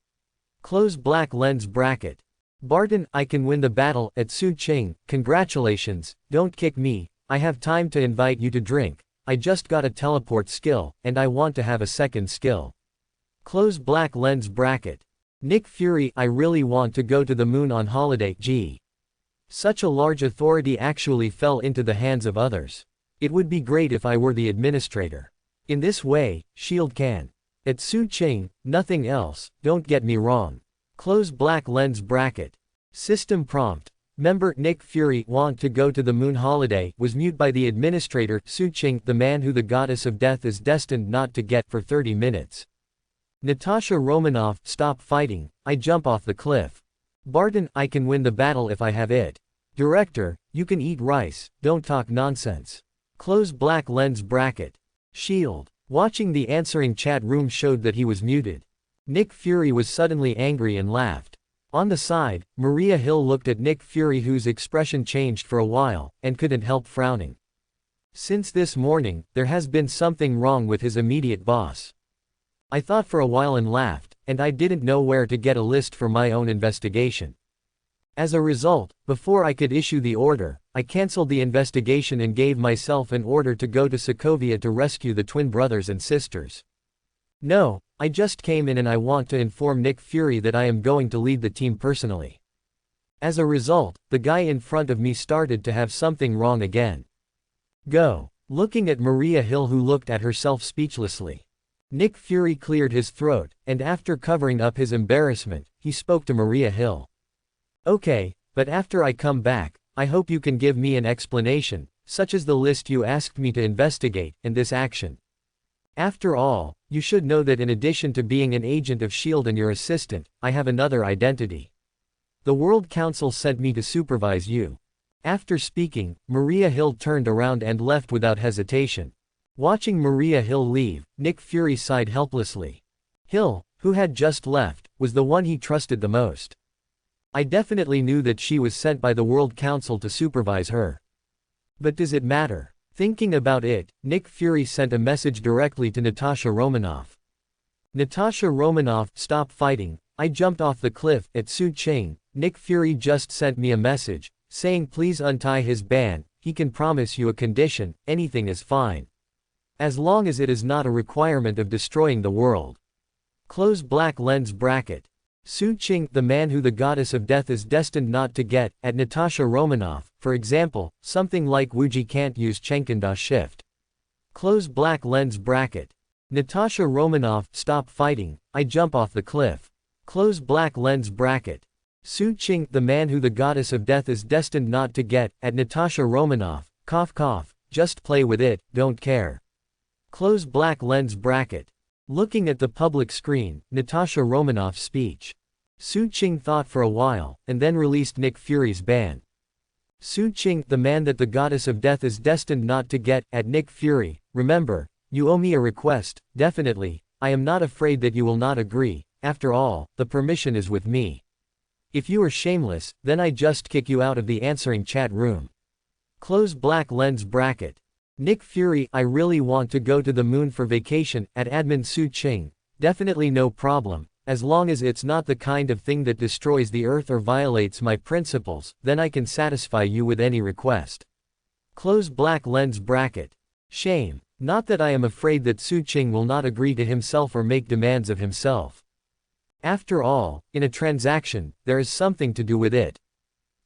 Speaker 1: Close black lens bracket. Barton, I can win the battle. At Su Ching, congratulations, don't kick me, I have time to invite you to drink, I just got a teleport skill, and I want to have a second skill. Close black lens bracket. Nick Fury, I really want to go to the moon on holiday. Gee. Such a large authority actually fell into the hands of others. It would be great if I were the administrator. In this way, S.H.I.E.L.D. can. At Su Ching, nothing else, don't get me wrong. Close black lens bracket. System prompt. Member Nick Fury want to go to the moon holiday was mute by the administrator Su Ching, the man who the goddess of death is destined not to get, for 30 minutes. Natasha Romanoff, stop fighting, I jump off the cliff. Barton, I can win the battle if I have it. Director, you can eat rice, don't talk nonsense. Close black lens bracket. S.H.I.E.L.D. Watching the answering chat room showed that he was muted. Nick Fury was suddenly angry and laughed. On the side, Maria Hill looked at Nick Fury, whose expression changed for a while, and couldn't help frowning. Since this morning, there has been something wrong with his immediate boss. I thought for a while and laughed, and I didn't know where to get a list for my own investigation. As a result, before I could issue the order, I cancelled the investigation and gave myself an order to go to Sokovia to rescue the twin brothers and sisters. No, I just came in and I want to inform Nick Fury that I am going to lead the team personally. As a result, the guy in front of me started to have something wrong again. Go. Looking at Maria Hill, who looked at herself speechlessly. Nick Fury cleared his throat, and after covering up his embarrassment, he spoke to Maria Hill. Okay, but after I come back, I hope you can give me an explanation, such as the list you asked me to investigate, and this action. After all, you should know that in addition to being an agent of S.H.I.E.L.D. and your assistant, I have another identity. The World Council sent me to supervise you. After speaking, Maria Hill turned around and left without hesitation. Watching Maria Hill leave, Nick Fury sighed helplessly. Hill, who had just left, was the one he trusted the most. I definitely knew that she was sent by the World Council to supervise her. But does it matter? Thinking about it, Nick Fury sent a message directly to Natasha Romanoff. Natasha Romanoff, stop fighting, I jumped off the cliff at Suqing. Nick Fury just sent me a message, saying please untie his band, he can promise you a condition, anything is fine. As long as it is not a requirement of destroying the world. Close black lens bracket. Suqing, the man who the goddess of death is destined not to get, at Natasha Romanoff, for example, something like Wuji can't use Chenkanda shift. Close black lens bracket. Natasha Romanoff, stop fighting, I jump off the cliff. Close black lens bracket. Suqing, the man who the goddess of death is destined not to get, at Natasha Romanoff, cough cough, just play with it, don't care. Close black lens bracket. Looking at the public screen, Natasha Romanoff's speech. Suqing thought for a while, and then released Nick Fury's ban. Suqing, the man that the goddess of death is destined not to get, at Nick Fury, remember, you owe me a request, definitely, I am not afraid that you will not agree, after all, the permission is with me. If you are shameless, then I just kick you out of the answering chat room. Close black lens bracket. Nick Fury, I really want to go to the moon for vacation, at admin Suqing, definitely no problem, as long as it's not the kind of thing that destroys the earth or violates my principles, then I can satisfy you with any request. Close black lens bracket. Shame. Not that I am afraid that Suqing will not agree to himself or make demands of himself. After all, in a transaction, there is something to do with it.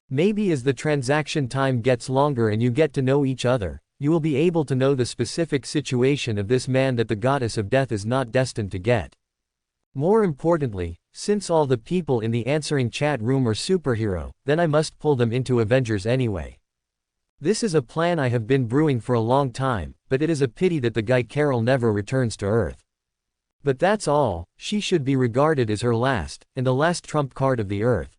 Speaker 1: Maybe as the transaction time gets longer and you get to know each other, you will be able to know the specific situation of this man that the goddess of death is not destined to get. More importantly, since all the people in the answering chat room are superhero, then I must pull them into Avengers anyway. This is a plan I have been brewing for a long time, but it is a pity that the guy Carol never returns to Earth. But that's all, she should be regarded as her last, and the last trump card of the Earth.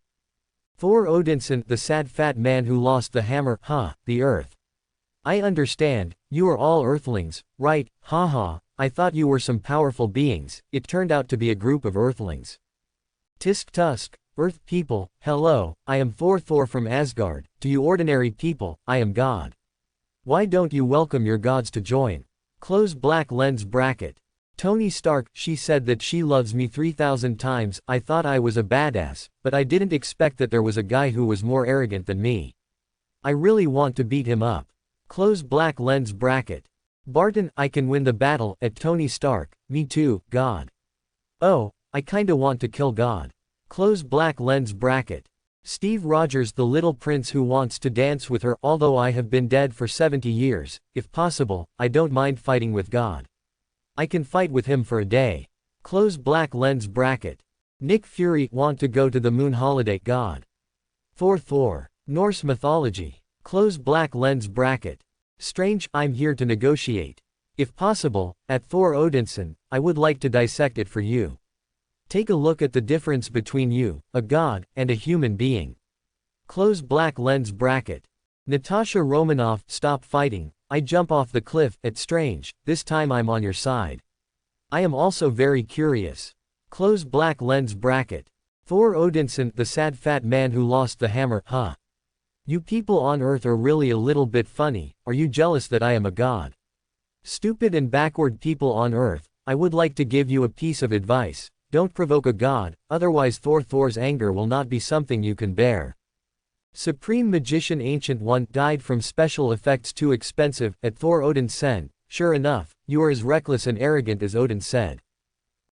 Speaker 1: Thor Odinson, the sad fat man who lost the hammer, the Earth. I understand, you are all Earthlings, right, haha, I thought you were some powerful beings, it turned out to be a group of Earthlings. Tisk Tusk, Earth people, hello, I am Thor from Asgard, to you ordinary people, I am God. Why don't you welcome your gods to join? Close black lens bracket. Tony Stark, she said that she loves me 3,000 times, I thought I was a badass, but I didn't expect that there was a guy who was more arrogant than me. I really want to beat him up. Close black lens bracket. Barton, I can win the battle, at Tony Stark, me too, God. Oh, I kinda want to kill God. Close black lens bracket. Steve Rogers, the little prince who wants to dance with her, although I have been dead for 70 years, if possible, I don't mind fighting with God. I can fight with him for a day. Close black lens bracket. Nick Fury, want to go to the moon holiday, God. Thor. Norse mythology. Close black lens bracket. Strange, I'm here to negotiate. If possible, at Thor Odinson, I would like to dissect it for you. Take a look at the difference between you, a god, and a human being. Close black lens bracket. Natasha Romanoff, stop fighting, I jump off the cliff, at Strange, this time I'm on your side. I am also very curious. Close black lens bracket. Thor Odinson, the sad fat man who lost the hammer, You people on Earth are really a little bit funny, are you jealous that I am a god? Stupid and backward people on Earth, I would like to give you a piece of advice, don't provoke a god, otherwise Thor's anger will not be something you can bear. Supreme Magician Ancient One died from special effects too expensive, at Thor Odin Sen, sure enough, you are as reckless and arrogant as Odin said.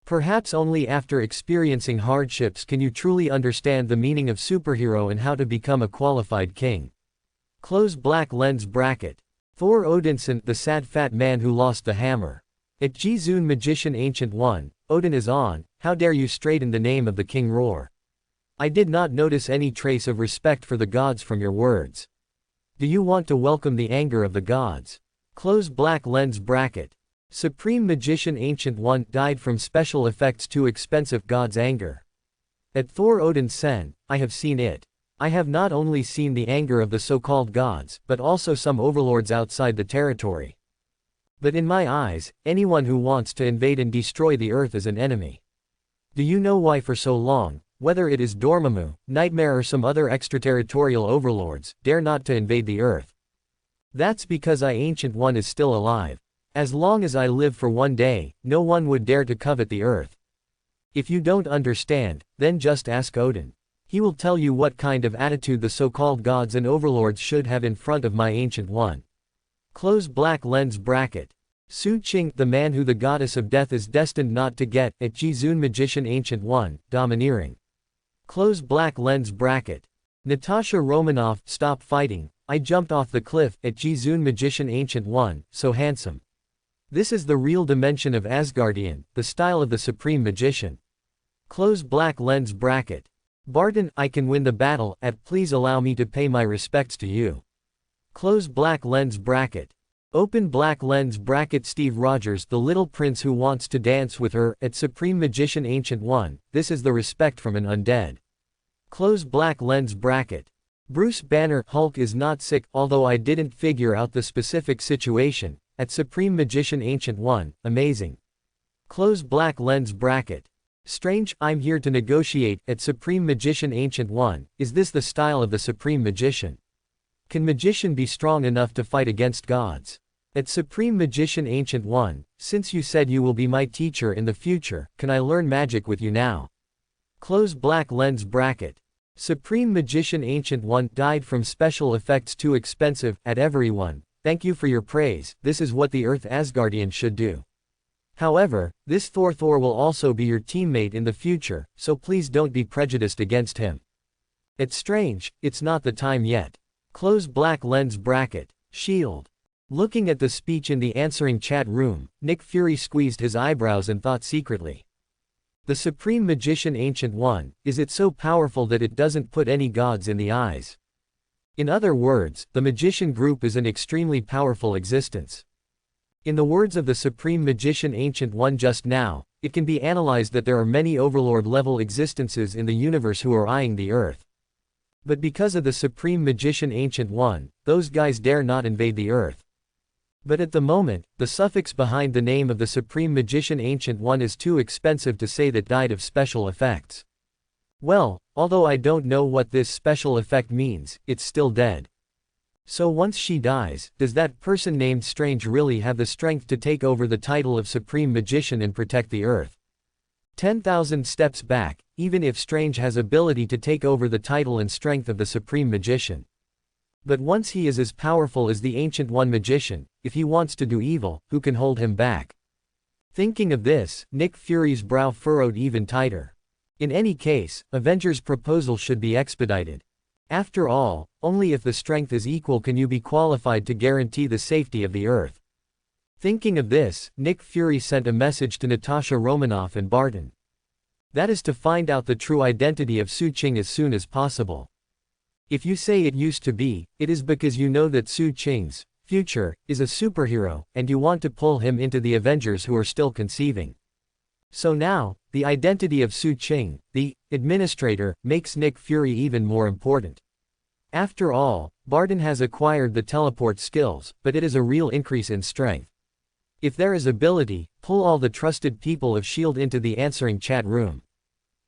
Speaker 1: Perhaps only after experiencing hardships can you truly understand the meaning of superhero and how to become a qualified king. Close black lens bracket. Thor Odinson, the sad fat man who lost the hammer. At Jizun Magician Ancient One, Odin is on, how dare you straighten the name of the king roar. I did not notice any trace of respect for the gods from your words. Do you want to welcome the anger of the gods? Close black lens bracket. Supreme Magician Ancient One died from special effects too expensive God's anger. At Thor Odin Sen, I have seen it. I have not only seen the anger of the so-called gods, but also some overlords outside the territory. But in my eyes, anyone who wants to invade and destroy the earth is an enemy. Do you know why for so long, whether it is Dormammu, Nightmare or some other extraterritorial overlords, dare not to invade the earth? That's because Ancient One is still alive. As long as I live for one day, no one would dare to covet the earth. If you don't understand, then just ask Odin. He will tell you what kind of attitude the so-called gods and overlords should have in front of my Ancient One. Close black lens bracket. Su Qing, the man who the goddess of death is destined not to get, at Jizun Magician Ancient One, domineering. Close black lens bracket. Natasha Romanoff, stop fighting, I jumped off the cliff, at Jizun Magician Ancient One, so handsome. This is the real dimension of Asgardian, the style of the Supreme Magician. Close black lens bracket. Barton, I can win the battle, please allow me to pay my respects to you. Close black lens bracket. Open black lens bracket. Steve Rogers, the little prince who wants to dance with her, at Supreme Magician Ancient One, this is the respect from an undead. Close black lens bracket. Bruce Banner, Hulk is not sick, although I didn't figure out the specific situation, at Supreme Magician Ancient One, amazing. Close black lens bracket. Strange, I'm here to negotiate, at Supreme Magician Ancient One, is this the style of the Supreme Magician? Can magician be strong enough to fight against gods? At Supreme Magician Ancient One, since you said you will be my teacher in the future, can I learn magic with you now? Close black lens bracket. Supreme Magician Ancient One died from special effects too expensive, at everyone, thank you for your praise, this is what the Earth Asgardian should do. However, this Thor will also be your teammate in the future, so please don't be prejudiced against him. It's strange, it's not the time yet. Close black lens bracket. Shield. Looking at the speech in the answering chat room, Nick Fury squeezed his eyebrows and thought secretly. The Supreme Magician Ancient One, is it so powerful that it doesn't put any gods in the eyes? In other words, the magician group is an extremely powerful existence. In the words of the Supreme Magician Ancient One just now, it can be analyzed that there are many overlord-level existences in the universe who are eyeing the Earth. But because of the Supreme Magician Ancient One, those guys dare not invade the Earth. But at the moment, the suffix behind the name of the Supreme Magician Ancient One is too expensive to say that died of special effects. Well, although I don't know what this special effect means, it's still dead. So once she dies, does that person named Strange really have the strength to take over the title of Supreme Magician and protect the Earth? 10,000 steps back, even if Strange has ability to take over the title and strength of the Supreme Magician. But once he is as powerful as the Ancient One Magician, if he wants to do evil, who can hold him back? Thinking of this, Nick Fury's brow furrowed even tighter. In any case, Avengers' proposal should be expedited. After all, only if the strength is equal can you be qualified to guarantee the safety of the Earth. Thinking of this, Nick Fury sent a message to Natasha Romanoff and Barton. That is to find out the true identity of Su Qing as soon as possible. If you say it used to be, it is because you know that Su Qing's future is a superhero, and you want to pull him into the Avengers who are still conceiving. So now, the identity of Su Qing, the administrator, makes Nick Fury even more important. After all, Barton has acquired the teleport skills, but it is a real increase in strength. If there is ability, pull all the trusted people of S.H.I.E.L.D. into the answering chat room.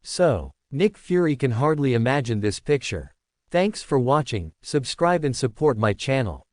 Speaker 1: So, Nick Fury can hardly imagine this picture. Thanks for watching, subscribe and support my channel.